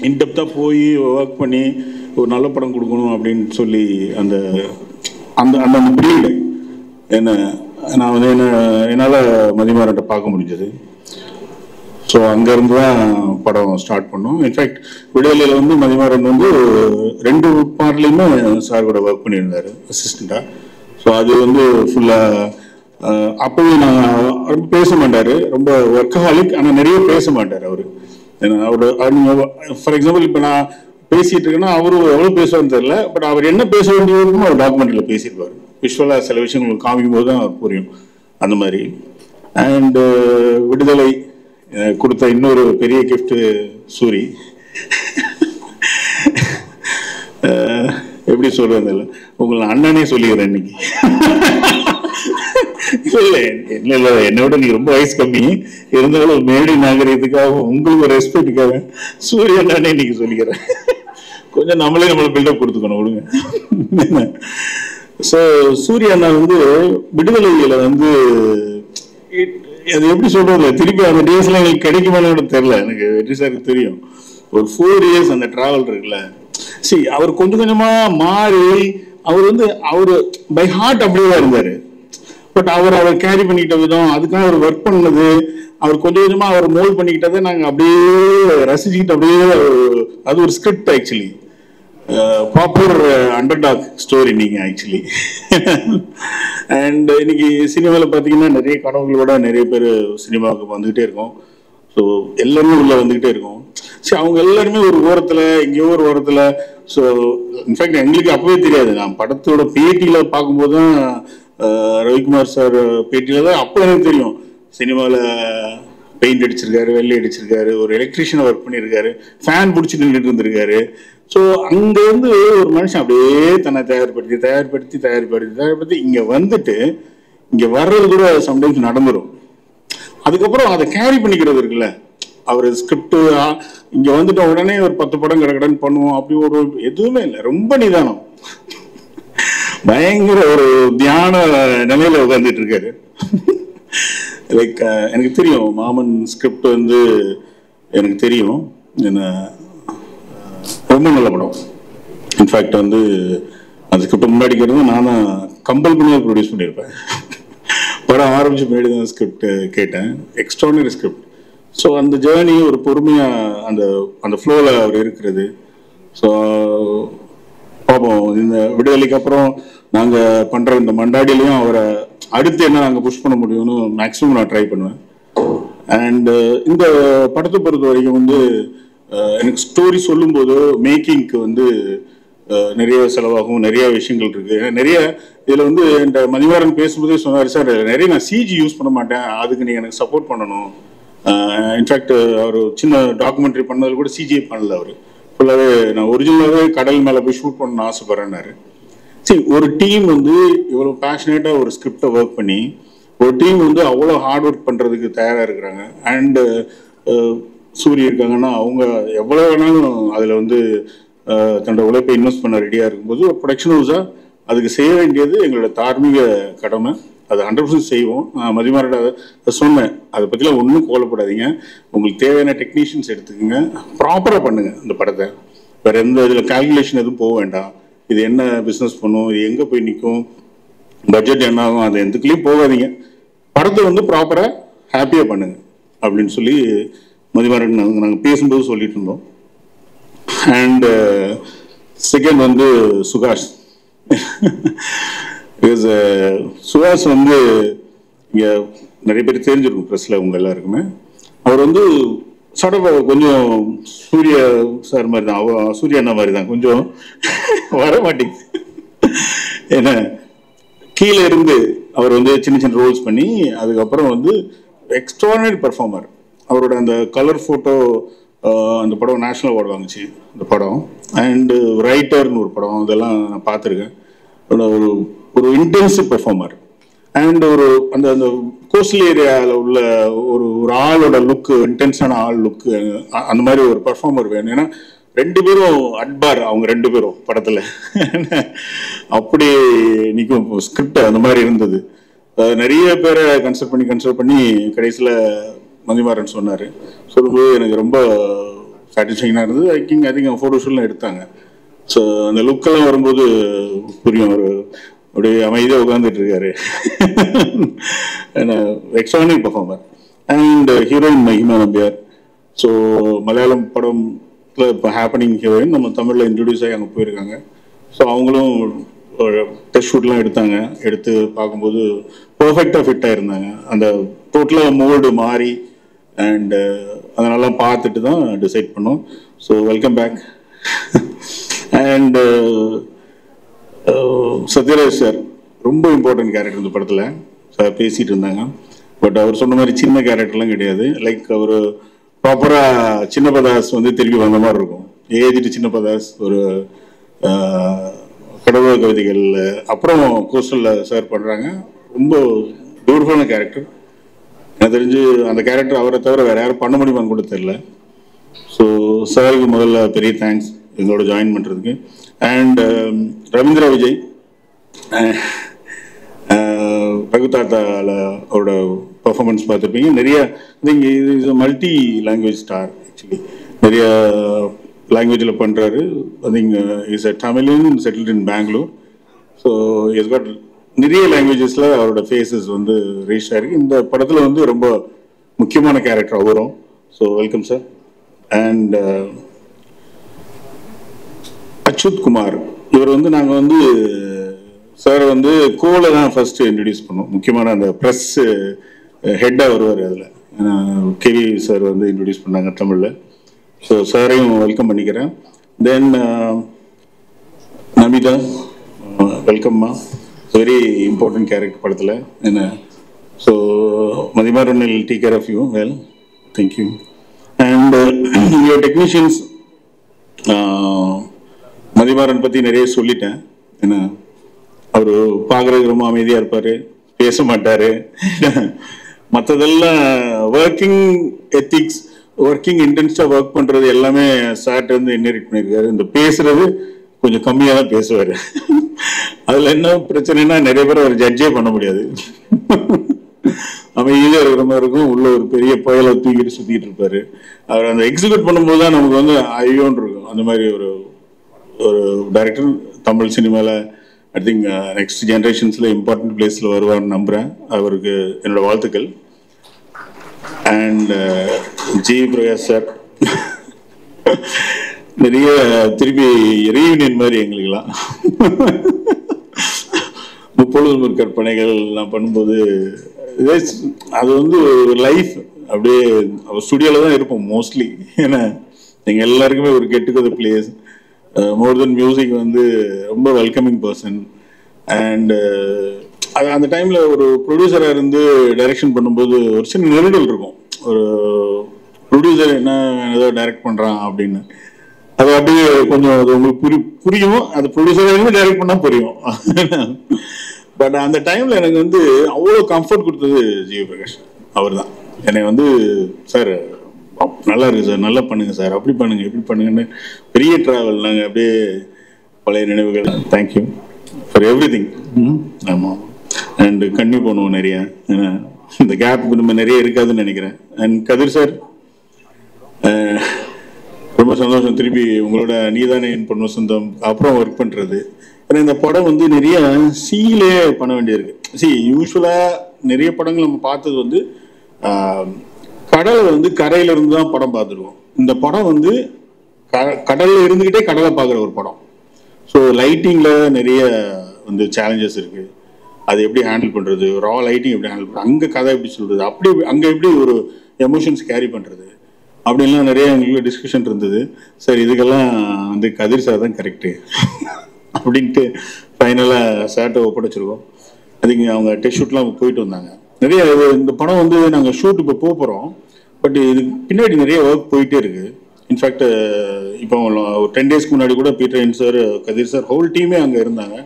இன்டெப்தா போய் ஒர்க் பண்ணி ஒரு நல்ல படம் கொடுக்கணும் அப்படின்னு சொல்லி அந்த அந்த அந்த பீரியடு என்ன நான் வந்து என்னால் மதிமாரன்ட்ட பார்க்க முடிஞ்சது. ஸோ அங்கேருந்து தான் படம் ஸ்டார்ட் பண்ணோம். இன்ஃபேக்ட் விடுதலையில் வந்து மதிமாறன் வந்து 2 பார்ட்லையுமே சார் கூட ஒர்க் பண்ணியிருந்தாரு அசிஸ்டண்டா. ஸோ அது வந்து ஃபுல்லாக அப்போவே நான் ரொம்ப பேச மாட்டார், ரொம்ப ஒர்க்கஹாலிக், ஆனால் நிறைய பேச மாட்டார் அவர். ஏன்னா ஃபார் எக்ஸாம்பிள் இப்போ நான் பேசிட்டு இருக்கேன்னா அவரு எவ்வளோ பேசுவார்னு தெரியல, பட் அவர் என்ன பேச வேண்டியதுக்கும் அவர் டாக்குமெண்ட்ரியில் பேசியிருப்பார். விஷுவலாக சில விஷயங்கள் காமிக்கும் போது தான் அவர் புரியும் அந்த மாதிரி. அண்ட் விடுதலை கொடுத்த இன்னொரு பெரிய கிஃப்ட் சூரி. எப்படி சொல்றது இல்லை, உங்களை அண்ணனே சொல்லிக்கிறேன் இன்னைக்கு. இல்லை இல்லை என்னை விட நீங்க ரொம்ப வயசு கம்மி இருந்தாலும் மேடை நாகரிகத்துக்காக உங்களுக்கு ரெஸ்பெக்டுக்காக சூரிய அண்ணனே இன்னைக்கு சொல்லிக்கிறேன். கொஞ்சம் நம்மளே பில்டப் கொடுத்துக்கணும் விடுங்க. ஸோ சூரிய அண்ணா வந்து விடுதலையில வந்து அது எப்படி சொல்றது, திருப்பி அந்த டேஸ்ல எங்களுக்கு கிடைக்குமான்னு தெரியல. எனக்கு வெற்றி சாருக்கு தெரியும், ஒரு 4 years அந்த டிராவல் இருக்குல்ல. சரி, அவர் கொஞ்சம் கொஞ்சமா மாறி அவர் பை ஹார்ட் அப்படியே தான் இருந்தாரு. பட் அவர் கேரி பண்ணிக்கிட்ட விதம், அதுக்காக அவர் ஒர்க் பண்ணது, அவர் கொஞ்சம் கொஞ்சமா அவர் மோல்ட் பண்ணிக்கிட்டதை நாங்க அப்படியே ரசிச்சுக்கிட்டு அப்படியே, அது ஒரு script actually, proper underdog story நீங்க ஆக்சுவலி. அண்ட் இன்னைக்கு சினிமாவில் பார்த்தீங்கன்னா நிறைய கனவுகளோட நிறைய பேர் சினிமாவுக்கு வந்துகிட்டே இருக்கோம். ஸோ எல்லாருமே உள்ள வந்துகிட்டே இருக்கோம். சரி, அவங்க எல்லாருமே ஒரு ஓரத்தில், எங்கேயோ ஒரு ஓரத்தில். ஸோ இன்ஃபேக்ட் எங்களுக்கு அப்பவே தெரியாது, நான் படத்தோட பேட்டியில பார்க்கும்போது தான், ரவிக்குமார் சார் பேட்டியில தான் அப்போ எனக்கு தெரியும் சினிமாவில் பெயிண்ட் அடிச்சிருக்காரு, வெள்ளை அடிச்சிருக்காரு, ஒரு எலக்ட்ரீஷியனை ஒர்க் பண்ணியிருக்காரு, ஃபேன் பிடிச்சி நின்றுட்டு இருந்திருக்காரு. ஸோ அங்கே ஒரு மனுஷன் அப்படியே தன்னை தயார்படுத்தி இங்கே வந்துட்டு இங்கே வர்றது கூட சம்டைம்ஸ் நடந்துடும். அதுக்கப்புறம் அதை கேரி பண்ணிக்கிறது இருக்குல்ல, அவர் ஸ்கிரிப்ட் இங்கே வந்துட்ட உடனே ஒரு 10 படம் கடன்னு பண்ணுவோம், அப்படி ஒரு எதுவுமே இல்லை. ரொம்ப நிதானம், பயங்கர ஒரு தியான நிலையில உட்கார்ந்துட்டு இருக்காரு. லைக் எனக்கு தெரியும் மாமன் ஸ்கிரிப்ட் எனக்கு தெரியும், என்ன ரொம்ப நல்ல படம். இன்ஃபேக்ட் அந்த ஸ்கிரிப்ட் முன்னாடிக்கிறது நான் தான் கம்பல் பண்ணி ப்ரொடியூஸ் பண்ணியிருப்பேன். படம் ஆரம்பிச்சு முன்னாடி தான் ஸ்கிரிப்ட் கேட்டேன், எக்ஸ்ட்ரானரி ஸ்கிரிப்ட். ஸோ அந்த ஜேர்னி ஒரு பொறுமையாக அந்த ஃப்ளோவில் அவர் இருக்கிறது. ஸோ பார்ப்போம், இந்த விடுதலைக்கு அப்புறம் நாங்கள் பண்ணுற இந்த மண்டாடிலையும் அவரை அடுத்து என்ன நாங்கள் புஷ் பண்ண முடியும்னு மேக்ஸிமம் நான் ட்ரை பண்ணுவேன். அண்டு இந்த படத்தை பொறுத்த வரைக்கும் எனக்கு ஸ்டோரி சொல்லும்போது மேக்கிங்க்கு நிறைய செலவாகும், நிறைய விஷயங்கள் இருக்கு. நிறைய இதில் என்கிட்ட மதிவாரன் பேசும்போதே சொன்னார், சார் நிறைய நான் சிஜி யூஸ் பண்ண மாட்டேன், அதுக்கு நீங்கள் எனக்கு சப்போர்ட் பண்ணணும். இன்ஃபேக்ட் அவர் சின்ன டாக்குமெண்ட்ரி பண்ணதில் கூட சிஜிஐ பண்ணல, அவர் ஃபுல்லாகவே நான் ஒரிஜினலாகவே கடல் மேலே போய் ஷூட் பண்ணணும்னு ஆசைப்படுறேன்னாரு. சரி, ஒரு டீம் இவ்வளோ பேஷனேட்டாக ஒரு ஸ்கிரிப்டை ஒர்க் பண்ணி, ஒரு டீம் அவ்வளோ ஹார்ட் ஒர்க் பண்ணுறதுக்கு தயாராக இருக்கிறாங்க. அண்டு சூரிய இருக்காங்கன்னா அவங்க எவ்வளோ வேணாலும் அதில் தன்னோட உழைப்பை இன்வெஸ்ட் பண்ண ரெடியாக இருக்கும்போது, ஒரு ப்ரொடக்ஷன் ஹவுஸாக அதுக்கு செய்ய வேண்டியது எங்களோட தார்மீக கடமை. அது 100% செய்வோம். மதிமாரோட சொன்னேன், அதை பற்றிலாம் ஒன்றும் கோலப்படாதீங்க, உங்களுக்கு தேவையான டெக்னீஷியன்ஸ் எடுத்துக்கோங்க, ப்ராப்பராக பண்ணுங்க இந்த படத்தை. வேறு எந்த இதில் கால்குலேஷன் எதுவும் போக வேண்டாம். இது என்ன பிஸ்னஸ் பண்ணும், இது எங்கே போய் நிற்கும், பட்ஜெட் என்ன ஆகும், அது எதுக்குள்ளேயும் போகாதீங்க, படத்தை ப்ராப்பராக ஹாப்பியாக பண்ணுங்க அப்படின்னு சொல்லி மதிமாரன் நாங்கள் பேசும்போது சொல்லிட்டு இருந்தோம். And second Sugash. சுகாஷ் இங்கே நிறைய பேர் தெரிஞ்சிருக்கும் ப்ரெஸ்ல உங்க எல்லாருக்குமே. அவர் சடவை கொஞ்சம் சூர்யா சார் மாதிரி தான், சூர்யா அண்ணா மாதிரி தான், கொஞ்சம் வர மாட்டேங்குது. ஏன்னா கீழே இருந்து அவர் சின்ன சின்ன ரோல்ஸ் பண்ணி அதுக்கப்புறம் எக்ஸ்ட்ரானரி பர்ஃபார்மர். அவரோட அந்த கலர் ஃபோட்டோ அந்த படம் நேஷனல் அவார்டு வாங்குச்சு அந்த படம். அண்டு ரைட்டர்னு ஒரு படம், அதெல்லாம் நான் பார்த்துருக்கேன். ஒரு இன்டென்சிவ் பெர்ஃபார்மர். அண்ட் அந்த கோஸ்டல் ஏரியாவில் உள்ள ஒரு ஆளோட லுக்கு, இன்டென்ஸான ஆள் லுக்கு, அந்த மாதிரி ஒரு பெர்ஃபார்மர் வேணும். ஏன்னா 2 பேரும் அட்பார், அவங்க 2 பேரும் படத்தில் அப்படி நிற்கும். ஸ்கிரிப்ட் அந்த மாதிரி இருந்தது. நிறைய பேரை கன்சல்ட் பண்ணி கடைசியில் மதிமாறன் சொல்லும்போது எனக்கு ரொம்ப சாட்டிஸ்ஃபைங்காக இருந்தது. ஐ திங்க் அவங்க ஃபோட்டோஷூட்லாம் எடுத்தாங்க. ஸோ அந்த லுக்கெல்லாம் வரும்போது புரியும், அவர் அப்படியே அமைதியாக உட்காந்துட்டு இருக்காரு. Extraordinary performer. And heroine Mahima Nambiar. So Malayalam படத்தில் இப்போ ஹேப்பனிங் ஹீரோயின் நம்ம தமிழில் இன்ட்ரடியூஸ் ஆகி அங்கே போயிருக்காங்க. ஸோ அவங்களும் டெஸ்ட் ஷூட்லாம் எடுத்து பார்க்கும்போது பர்ஃபெக்டாக ஃபிட் ஆகிருந்தாங்க. அந்த டோட்டலாக மோல்டு மாறி அண்டு அதனாலாம் பார்த்துட்டு தான் டிசைட் பண்ணோம். So welcome back. And Sathyaraj sir ரொம்ப இம்பார்ட்டன்ட் கேரக்டர் இந்த படத்தில். சார் பேசிகிட்டு இருந்தாங்க. பட் அவர் சொன்ன மாதிரி சின்ன கேரக்டர்லாம் கிடையாது. லைக் அவர் ப்ராப்பராக சின்ன பதாஸ் திருப்பி வந்த மாதிரி இருக்கும். ஏஜ்டு சின்ன பதாஸ், ஒரு கடவுள் கவிதைகள் அப்புறம் கோஸ்டலில் சார் பண்ணுறாங்க. ரொம்ப பியூட்டிஃபுல்லான கேரக்டர். எனக்கு தெரிஞ்சு அந்த கேரக்டர் அவரை தவிர வேறு யாரும் பண்ண முடியுமான்னு கூட தெரியல. ஸோ சாருக்கு முதல்ல பெரிய தேங்க்ஸ் எங்களோட ஜாயின் பண்ணுறதுக்கு. அண்ட் ரவீந்திரா விஜய் ரகுதாத்தால அவரோட பர்ஃபார்மன்ஸ் பார்த்துருப்பீங்க. நிறைய is multi language star. Actually நிறைய லாங்குவேஜில் பண்ணுறாரு. I think is a Tamilian settled in Bangalore. So is got நிறைய லாங்குவேஜஸில் அவரோட ஃபேஸஸ் வந்து ரீச் ஆயிருக்கு. இந்த படத்தில் வந்து ரொம்ப முக்கியமான கேரக்டர் அவரும். So welcome sir. And Achuth Kumar, இவர் வந்து நாங்கள் வந்து சார் வந்து கோல தான் ஃபர்ஸ்ட் இன்ட்ரடியூஸ் பண்ணோம். முக்கியமான அந்த ப்ரெஸ் ஹெட்டாக வருவார். அதில் கேவி சார் வந்து இன்ட்ரடியூஸ் பண்ணாங்க தமிழில். ஸோ சாரையும் வெல்கம் பண்ணிக்கிறேன். தென் நமிதா, வெல்கம்மா. வெரி இம்பார்ட்டன்ட் கேரக்டர் படத்தில் என்ன. So Mathimaran will take care of you well. Thank you. And your technicians, Mathimaran பற்றி நிறைய சொல்லிட்டேன். என்ன, அவர் பார்க்குறதுக்கு ரொம்ப அமைதியாக இருப்பார், பேச மாட்டார். மற்றதெல்லாம் ஒர்க்கிங் எத்திக்ஸ், ஒர்க்கிங் இன்டென்ஸாக ஒர்க் பண்ணுறது எல்லாமே சார்ட்டு வந்து இன்ஹெரிட் பண்ணியிருக்காரு. இந்த பேசுறது கொஞ்சம் கம்மியாக தான் பேசுவார். அதில் என்ன பிரச்சனைனா நிறைய பேர் அவர் ஜட்ஜே பண்ண முடியாது. அமைதியாக இருக்கிற மாதிரி இருக்கும். உள்ள ஒரு பெரிய புயலை தூக்கிட்டு சுற்றிட்டு இருப்பார். அவர் அந்த எக்ஸிக்யூட் பண்ணும்போது தான் நமக்கு வந்து ஐயோன்னு இருக்கும். அந்த மாதிரி ஒரு டைரக்டர் தமிழ் சினிமாவில் ஐ திங்க் நெக்ஸ்ட் ஜென்ரேஷன்ஸில் இம்பார்ட்டன்ட் பிளேஸில் வருவார்னு நம்புகிறேன். அவருக்கு என்னோட வாழ்த்துக்கள். அண்ட் ஜி பிரகாஷ் சார், நிறைய திருப்பி ரீயூனியன் மாதிரி எங்களுக்கெல்லாம் முப்பொழுதும் கற்பனைகள் நான் பண்ணும்போது அது வந்து ஒரு லைஃப் அப்படியே ஸ்டுடியோவில் தான் இருப்போம் மோஸ்ட்லி. ஏன்னா எங்கள் எல்லாருக்குமே ஒரு கெட்டுக்கத பிளேஸ். மோர் தென் மியூசிக் வந்து ரொம்ப வெல்கமிங் பர்சன். அண்ட் அந்த டைமில் ஒரு ப்ரொடியூசராக இருந்து டைரக்ஷன் பண்ணும்போது ஒரு சின்ன நெருடல் இருக்கும். ஒரு ப்ரொடியூசர் என்ன ஏதோ டைரக்ட் பண்ணுறான் அப்படின்னு அது அப்படியே கொஞ்சம் அது உங்களுக்கு புரியும். அது ப்ரொடியூசராக இருந்து டைரக்ட் பண்ணால் புரியும். பட் அந்த டைமில் எனக்கு வந்து அவ்வளோ கம்ஃபர்ட் கொடுத்தது ஜி பிரகாஷ் அவர் தான். என்னை வந்து சார் நல்லா இருக்கு சார், நல்லா பண்ணுங்க சார், அப்படி பண்ணுங்க இப்படி பண்ணுங்கன்னு பெரிய ட்ராவல். நாங்கள் அப்படியே பழைய நினைவுகள். Thank you for every thing. ஆமாம். அண்ட் கன்டினியூ பண்ணுவோம் நிறைய. ஏன்னா இந்த கேப் நம்ம நிறைய இருக்காதுன்னு நினைக்கிறேன். அண்ட் கதிர் சார், ரொம்ப சந்தோஷம் திருப்பி உங்களோட நீதானே என் பொண்ணு சொந்தம் அப்புறம் ஒர்க் பண்ணுறது. ஏன்னா இந்த படம் வந்து நிறைய சீலே பண்ண வேண்டியிருக்கு. யூஸ்வலாக நிறைய படங்கள் நம்ம பார்த்தது வந்து கடலை வந்து கரையில இருந்து தான் படம் பார்த்துருவோம். இந்த படம் வந்து கடல்ல இருந்துகிட்டே கடலை பார்க்குற ஒரு படம். ஸோ லைட்டிங்ல நிறைய வந்து சேலஞ்சஸ் இருக்கு. அது எப்படி ஹேண்டில் பண்றது, ரா லைட்டிங் எப்படி ஹேண்டில் பண்றது, அங்கே கதை எப்படி சொல்றது, அப்படி அங்கே எப்படி ஒரு எமோஷன்ஸ் கேரி பண்றது, அப்படின்லாம் நிறைய எங்களுக்கு டிஸ்கஷன் இருந்தது. சார் இதுக்கெல்லாம் வந்து கதிர் சார் தான் கரெக்டு அப்படின்ட்டு ஃபைனலாக சார்ட்டை ஒப்படைச்சிருக்கோம். அதுங்க அவங்க டெஸ்ட் ஷூட்லாம் போயிட்டு வந்தாங்க. நிறைய இந்த படம் வந்து நாங்கள் ஷூட் இப்போ போகிறோம். பட் இது பின்னாடி நிறைய ஒர்க் போயிட்டே இருக்கு. இன்ஃபேக்ட் இப்போ ஒரு 10 days முன்னாடி கூட பீட்டர் சார், கதிர் சார், ஹோல் டீமே அங்கே இருந்தாங்க.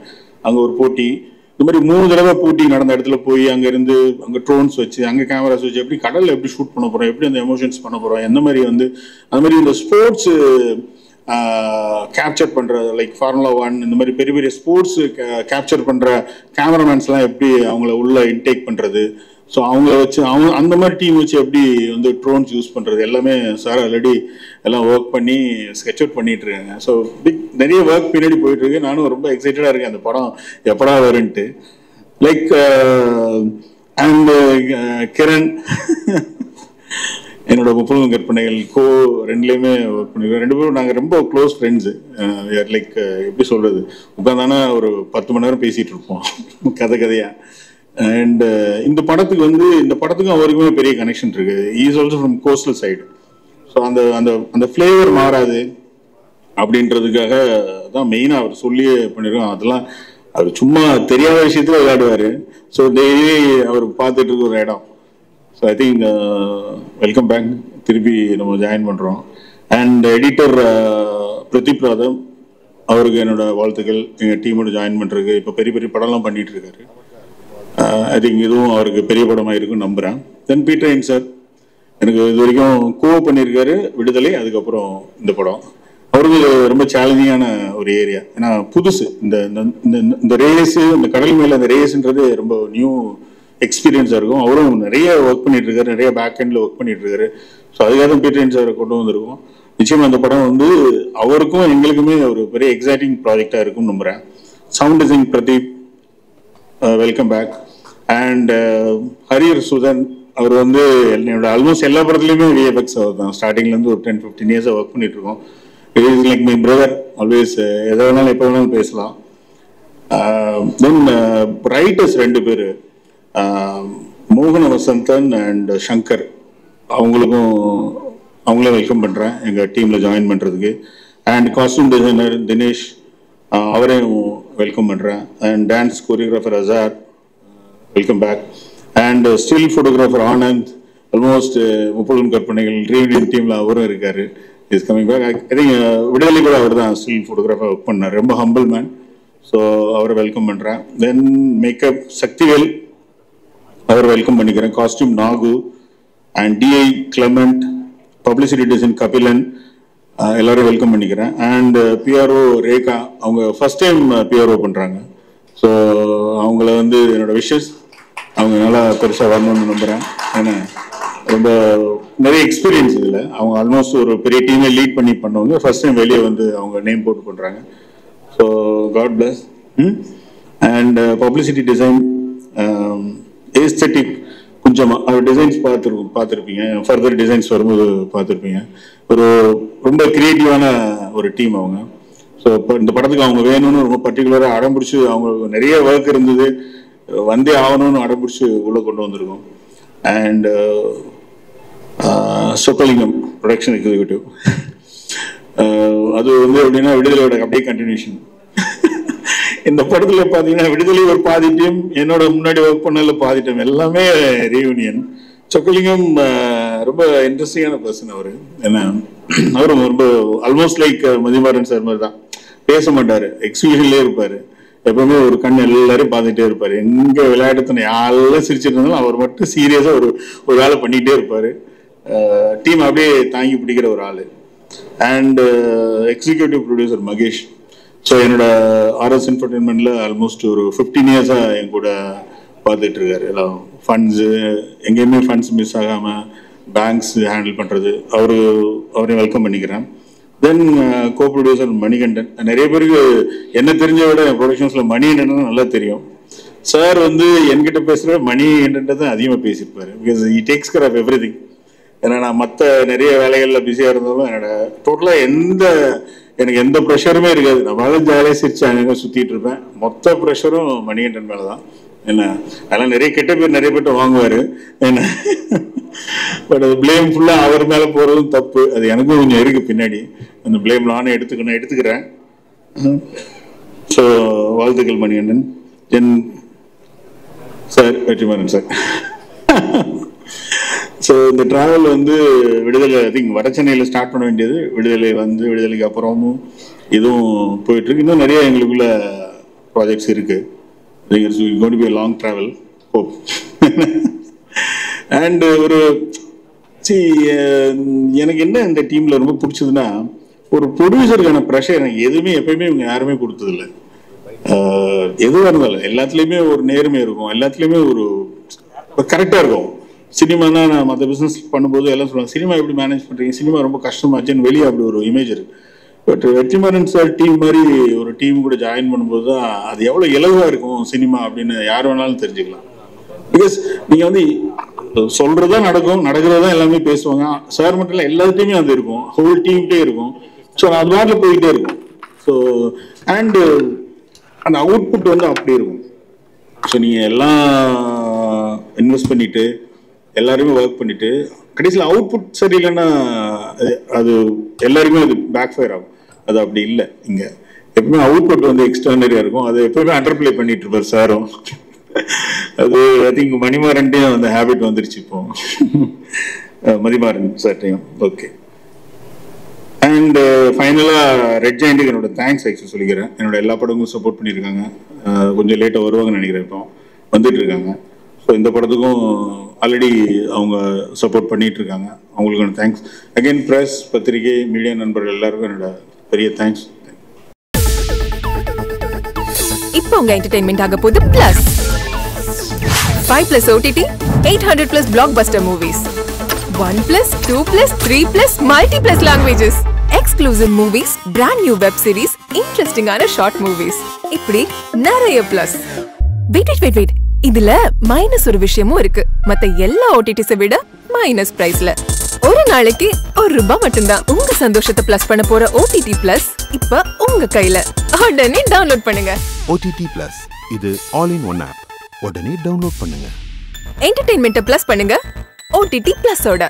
அங்கே ஒரு போட்டி, இந்த மாதிரி 3 தடவை போட்டி நடந்த இடத்துல போய் அங்கே இருந்து அங்கே ட்ரோன்ஸ் வச்சு அங்கே கேமராஸ் வச்சு எப்படி கடலில் எப்படி ஷூட் பண்ண போகிறோம், எப்படி அந்த எமோஷன்ஸ் பண்ண போகிறோம், எந்த மாதிரி வந்து அந்த மாதிரி இந்த ஸ்போர்ட்ஸ் கேப்சர் பண்ணுற லைக் ஃபார்முலா 1 இந்த மாதிரி பெரிய பெரிய ஸ்போர்ட்ஸ் கேப்சர் பண்ணுற கேமராமேன்ஸ்லாம் எப்படி அவங்கள உள்ள இன்டேக் பண்ணுறது, ஸோ அவங்கள வச்சு அந்த மாதிரி டீம் வச்சு எப்படி வந்து ட்ரோன்ஸ் யூஸ் பண்ணுறது எல்லாமே சார் ஆல்ரெடி எல்லாம் ஒர்க் பண்ணி ஸ்கெட்ச் அவுட் பண்ணிட்டு இருக்காங்க. ஸோ நிறைய ஒர்க் பின்னாடி போயிட்டு இருக்கு. நானும் ரொம்ப எக்ஸைட்டடாக இருக்கேன் அந்த படம் எப்படா வரும்ன்ட்டு. லைக் அண்ட் கிரண் என்னோட முப்பொழுதும் கற்பனைகள் கோ 2லேயுமே ஒர்க் பண்ணிருக்கோம். 2 பேரும் நாங்கள் ரொம்ப க்ளோஸ் ஃப்ரெண்ட்ஸு. லைக் எப்படி சொல்கிறது, உட்காந்தானா ஒரு 10 மணி நேரம் பேசிகிட்டு இருப்போம் கதையாக. அண்ட் இந்த படத்துக்கும் அவருக்குமே பெரிய கனெக்ஷன் இருக்கு. Is also from coastal side. So அந்த அந்த அந்த ஃப்ளேவர் மாறாது அப்படின்றதுக்காக தான் மெயினாக அவர் சொல்லியே பண்ணியிருக்கோம். அதெல்லாம் அவர் சும்மா தெரியாத விஷயத்துல விளையாடுவார். ஸோ டெய்லி அவர் பார்த்துட்டு இருக்க ஒரு இடம். So I think welcome back, திருப்பி நம்ம ஜாயின் பண்ணுறோம். அண்ட் எடிட்டர் பிரதீப் ராதம், அவருக்கு என்னோட வாழ்த்துக்கள். எங்கள் டீமோட ஜாயின் பண்ணுறதுக்கு இப்போ பெரிய பெரிய படம்லாம் பண்ணிட்டு இருக்காரு. ஐ திங்க் இதுவும் அவருக்கு பெரிய படமாக இருக்குன்னு நம்புகிறேன். தென் பீட்டர் சார் எனக்கு இது வரைக்கும் கோ பண்ணியிருக்காரு, விடுதலை, அதுக்கப்புறம் இந்த படம். அவருக்கு ரொம்ப சேலஞ்சிங்கான ஒரு ஏரியா. ஏன்னா புதுசு இந்த ரேஸு, இந்த கடல் மேலே அந்த ரேஸுன்றது ரொம்ப நியூ எக்ஸ்பீரியன்ஸாக இருக்கும். அவரும் நிறைய ஒர்க் பண்ணிட்டு இருக்காரு, நிறைய பேக் எண்டில் ஒர்க் பண்ணிட்டு இருக்காரு. ஸோ அதுக்காக பீட்டர் சாரை கொண்டு வந்திருக்கோம். நிச்சயமா அந்த படம் வந்து அவருக்கும் எங்களுக்குமே ஒரு பெரிய எக்ஸைட்டிங் ப்ராஜெக்டாக இருக்கும்னு நம்புகிறேன். Sound design Pradeep, welcome back. And Hariyar Sudhan, அவர் வந்து என்னோட ஆல்மோஸ்ட் எல்லா படத்துலையுமே விஎஃப்எக்ஸ் அவர் தான். ஸ்டார்டிங்லேருந்து ஒரு 10-15 இயர்ஸாக ஒர்க் பண்ணிட்டு இருக்கோம். It is like my brother, always எதை வேணாலும் எப்போ வேணாலும் பேசலாம். தென் ரைட்டர்ஸ் 2 பேர், மோகன வசந்தன் அண்ட் சங்கர், அவங்களே வெல்கம் பண்ணுறேன் எங்கள் டீமில் ஜாயின் பண்ணுறதுக்கு. அண்ட் காஸ்டியூம் டிசைனர் தினேஷ், அவரையும் வெல்கம் பண்ணுறேன். And dance choreographer Azhar, welcome back. And still photographer Anand, almost 30 கற்பனைகள் ரீயூனியன் டீமில் அவரும் இருக்கார், is coming back. I think Viduthalai கூட அவர் தான் ஸ்டில் ஃபோட்டோகிராஃபர் ஒர்க் பண்ணார், ரொம்ப ஹம்பிள் மேன். ஸோ அவரை வெல்கம் பண்ணுறேன். தென் மேக்கப் சக்திவேல், அவர் வெல்கம் பண்ணிக்கிறேன். Costume Nagu and DI Clement, publicity design Kabilan, எல்லாரும் வெல்கம் பண்ணிக்கிறேன். அண்ட் பிஆர்ஓ ரேகா, அவங்க ஃபர்ஸ்ட் டைம் பிஆர்ஓ பண்ணுறாங்க. ஸோ அவங்கள வந்து என்னோட விஷஸ், அவங்க நல்லா பெருசாக வரணும்னு நம்புகிறேன். ஏன்னா ரொம்ப நிறைய எக்ஸ்பீரியன்ஸ் இதில். அவங்க ஆல்மோஸ்ட் ஒரு பெரிய டீமை லீட் பண்ணி பண்ணவங்க, ஃபர்ஸ்ட் டைம் வெளியே வந்து அவங்க நேம் போட்டு பண்ணுறாங்க. So God bless. And publicity design aesthetic கொஞ்சமாக அவர் டிசைன்ஸ் பார்த்துருப்பீங்க, ஃபர்தர் டிசைன்ஸ் வரும்போது பார்த்துருப்பீங்க. ஒரு ரொம்ப கிரியேட்டிவான ஒரு டீம் அவங்க. ஸோ இப்போ இந்த படத்துக்கு அவங்க வேணும்னு ரொம்ப பர்டிகுலராக அடம்பிடிச்சு, அவங்க நிறைய ஒர்க் இருந்தது, வந்தே ஆகணும்னு அடம்பிடிச்சு உள்ளே கொண்டு வந்திருக்கோம். அண்ட் சொக்கலிங்கம் ப்ரொடக்ஷன் எக்ஸிக்யூட்டிவ், அது வந்து எப்படின்னா விடுதலையோட அப்படியே கண்டினியூஷன். இந்த படத்துல பாத்தீங்கன்னா விடுதலை ஒரு பாதி டீம், என்னோட முன்னாடி ஒர்க் பண்ணல பாதி டீம், எல்லாமே ரீயூனியன். சொக்கலிங்கம் ரொம்ப இன்ட்ரெஸ்டிங்கான பர்சன் அவரு. ஏன்னா அவரும் ரொம்ப ஆல்மோஸ்ட் லைக் மதிமாறன் சார் மாதிரி தான், பேச மாட்டாரு, எக்ஸிபிஷன்லேயே இருப்பாரு, எப்பவுமே ஒரு கண் எல்லாரையும் பார்த்துட்டே இருப்பாரு. எங்க விளையாட்டுத்தனை யாரெல்லாம் சிரிச்சிட்டு இருந்தாலும் அவர் மட்டும் சீரியஸா ஒரு வேலை பண்ணிட்டே இருப்பாரு. டீம் அப்படியே தாங்கி பிடிக்கிற ஒரு ஆளு. And executive producer Mahesh. So என்னோட ஆர்எஸ் என்டர்டைன்மெண்ட்ல ஆல்மோஸ்ட் ஒரு 15 இயர்ஸா என் கூட பார்த்துட்டு இருக்காரு. எல்லாம் ஃபண்ட்ஸு, எங்கேயுமே ஃபண்ட்ஸ் மிஸ் ஆகாமல் பேங்க்ஸ் ஹேண்டில் பண்ணுறது, அவரையும் வெல்கம் பண்ணிக்கிறேன். தென் கோ ப்ரொடியூசர் மணிகண்டன். நிறைய பேருக்கு என்ன தெரிஞ்ச விட என் ப்ரொடக்ஷன்ஸில் மணிகண்டன் நல்லா தெரியும். சார் வந்து என்கிட்ட பேசுகிற மணிகண்டன் தான் அதிகமாக பேசியிருப்பாரு. Because he takes care of everything. ஏன்னா நான் மற்ற நிறைய வேலைகளில் பிஸியாக இருந்தாலும் என்னோட டோட்டலாக எனக்கு எந்த ப்ரெஷருமே இருக்காது. நான் வேலை ஜாலியாக சிரிச்சு அங்கே சுற்றிட்டு இருப்பேன். மொத்த ப்ரெஷரும் மணிகண்டன் மேலே தான். என்ன அதெல்லாம் நிறைய கெட்ட பேர் நிறைய பேர்ட்ட வாங்குவார். என்ன பட் அது பிளேம் ஃபுல்லாக அவர் மேலே போகிறதும் தப்பு. அது எனக்கும் கொஞ்சம் இருக்குது பின்னாடி. அந்த பிளேம் நானே எடுத்துக்கிறேன். ஸோ வாழ்த்துக்கள் Manikandan. Then sir Vetrimaaran sir. So இந்த ட்ராவல் வந்து விடுதலை ஐ திங்க் வட சென்னையில் ஸ்டார்ட் பண்ண வேண்டியது, விடுதலை வந்து விடுதலைக்கு அப்புறமும் இதுவும் போயிட்டுருக்கு. இன்னும் நிறைய எங்களுக்குள்ள ப்ராஜெக்ட்ஸ் இருக்குது. It's going to be a long travel, hope. And எனக்கு என்ன இந்த டீமில் ரொம்ப பிடிச்சதுன்னா, ஒரு ப்ரொடியூசருக்கான ப்ரெஷர் எனக்கு எதுவுமே எப்பயுமே இவங்க யாருமே கொடுத்ததில்லை. எதுவாக இருந்தாலும் எல்லாத்துலேயுமே ஒரு நேர்மை இருக்கும், எல்லாத்துலேயுமே ஒரு கரெக்டாக இருக்கும். சினிமானா நான் மற்ற பிஸ்னஸ் பண்ணும்போது எல்லாம் சொல்லுவாங்க, சினிமா எப்படி மேனேஜ் பண்ணுறீங்க, சினிமா ரொம்ப கஷ்டமாச்சுன்னு வெளியே அப்படி ஒரு இமேஜ் இருக்கு. பட் வெற்றிமாறன் சார் டீம் மாதிரி ஒரு டீம் கூட ஜாயின் பண்ணும்போது தான் அது எவ்வளோ இலவாக இருக்கும் சினிமா அப்படின்னு யார் வேணாலும் தெரிஞ்சுக்கலாம். பிகாஸ் நீங்கள் வந்து சொல்கிறதா நடக்கிறதா எல்லாமே பேசுவாங்க. சார் மட்டும் இல்லை, எல்லாத்தையுமே அது இருக்கும், ஹோல் டீம்கிட்டே இருக்கும். ஸோ அது மாதிரில போய்கிட்டே இருக்கும். ஸோ அண்டு அந்த அவுட்புட் வந்து அப்படி இருக்கும். ஸோ நீங்கள் எல்லாம் இன்வெஸ்ட் பண்ணிட்டு எல்லாருமே ஒர்க் பண்ணிட்டு கடைசியில் அவுட்புட் சரியில்லைன்னா அது எல்லாருமே அது பேக் ஃபயர் ஆகும். அது அப்படி இல்லை. இங்கே எப்பவுமே அவுட்புட் வந்து எக்ஸ்ட்ரானரியா இருக்கும். அதை எப்பவுமே அண்டர்பிளே பண்ணிட்டு இருப்பார் சாரும். அது ஐ திங்க் மணிமாறன்ட்டையும் அந்த ஹேபிட் வந்துருச்சு இப்போ, மதிமாறன் சார்ட்டையும். ஓகே. அண்ட் ஃபைனலாக ரெட் ஜெயண்ட்டுக்கு என்னோட தேங்க்ஸ் ஆக்சுவலி சொல்லிக்கிறேன். என்னோட எல்லா படங்களும் சப்போர்ட் பண்ணியிருக்காங்க. கொஞ்சம் லேட்டாக வருவாங்கன்னு நினைக்கிறேன், இப்போ வந்துட்டு இருக்காங்க. ஸோ இந்த படத்துக்கும் ஆல்ரெடி அவங்க சப்போர்ட் பண்ணிட்டு இருக்காங்க. அவங்களுக்கான தேங்க்ஸ். அகைன் பிரஸ், பத்திரிகை, மீடியா நண்பர்கள் எல்லாருக்கும் என்னோட பெரிய தேங்க்ஸ். இப்போ உங்க என்டர்டெயின்மெண்ட் ஆக போகுது plus. 5+ OTT, 800+ blockbuster movies. 1+, 2+, 3+, multi+ languages. Exclusive movies, brand new web series, interesting short movies. இப்படி நிறைய plus. Wait. இதுல மைனஸ் ஒரு விஷயமும் இருக்கு. மத்த எல்லா OTTs விட மைனஸ் பிரைஸ்ல. ஒரு நாளைக்கு ₹1 மட்டும்தான். உங்க சந்தோஷத்தை பிளஸ் பண்ண போற OTT Plus இப்ப உங்க கையில. உடனே டவுன்லோட் பண்ணுங்க. OTT Plus இது ஆல் இன் ஒன் ஆப். உடனே டவுன்லோட் பண்ணுங்க. என்டர்டெயின்மெண்ட்டை பிளஸ் பண்ணுங்க OTT Plus ஓட.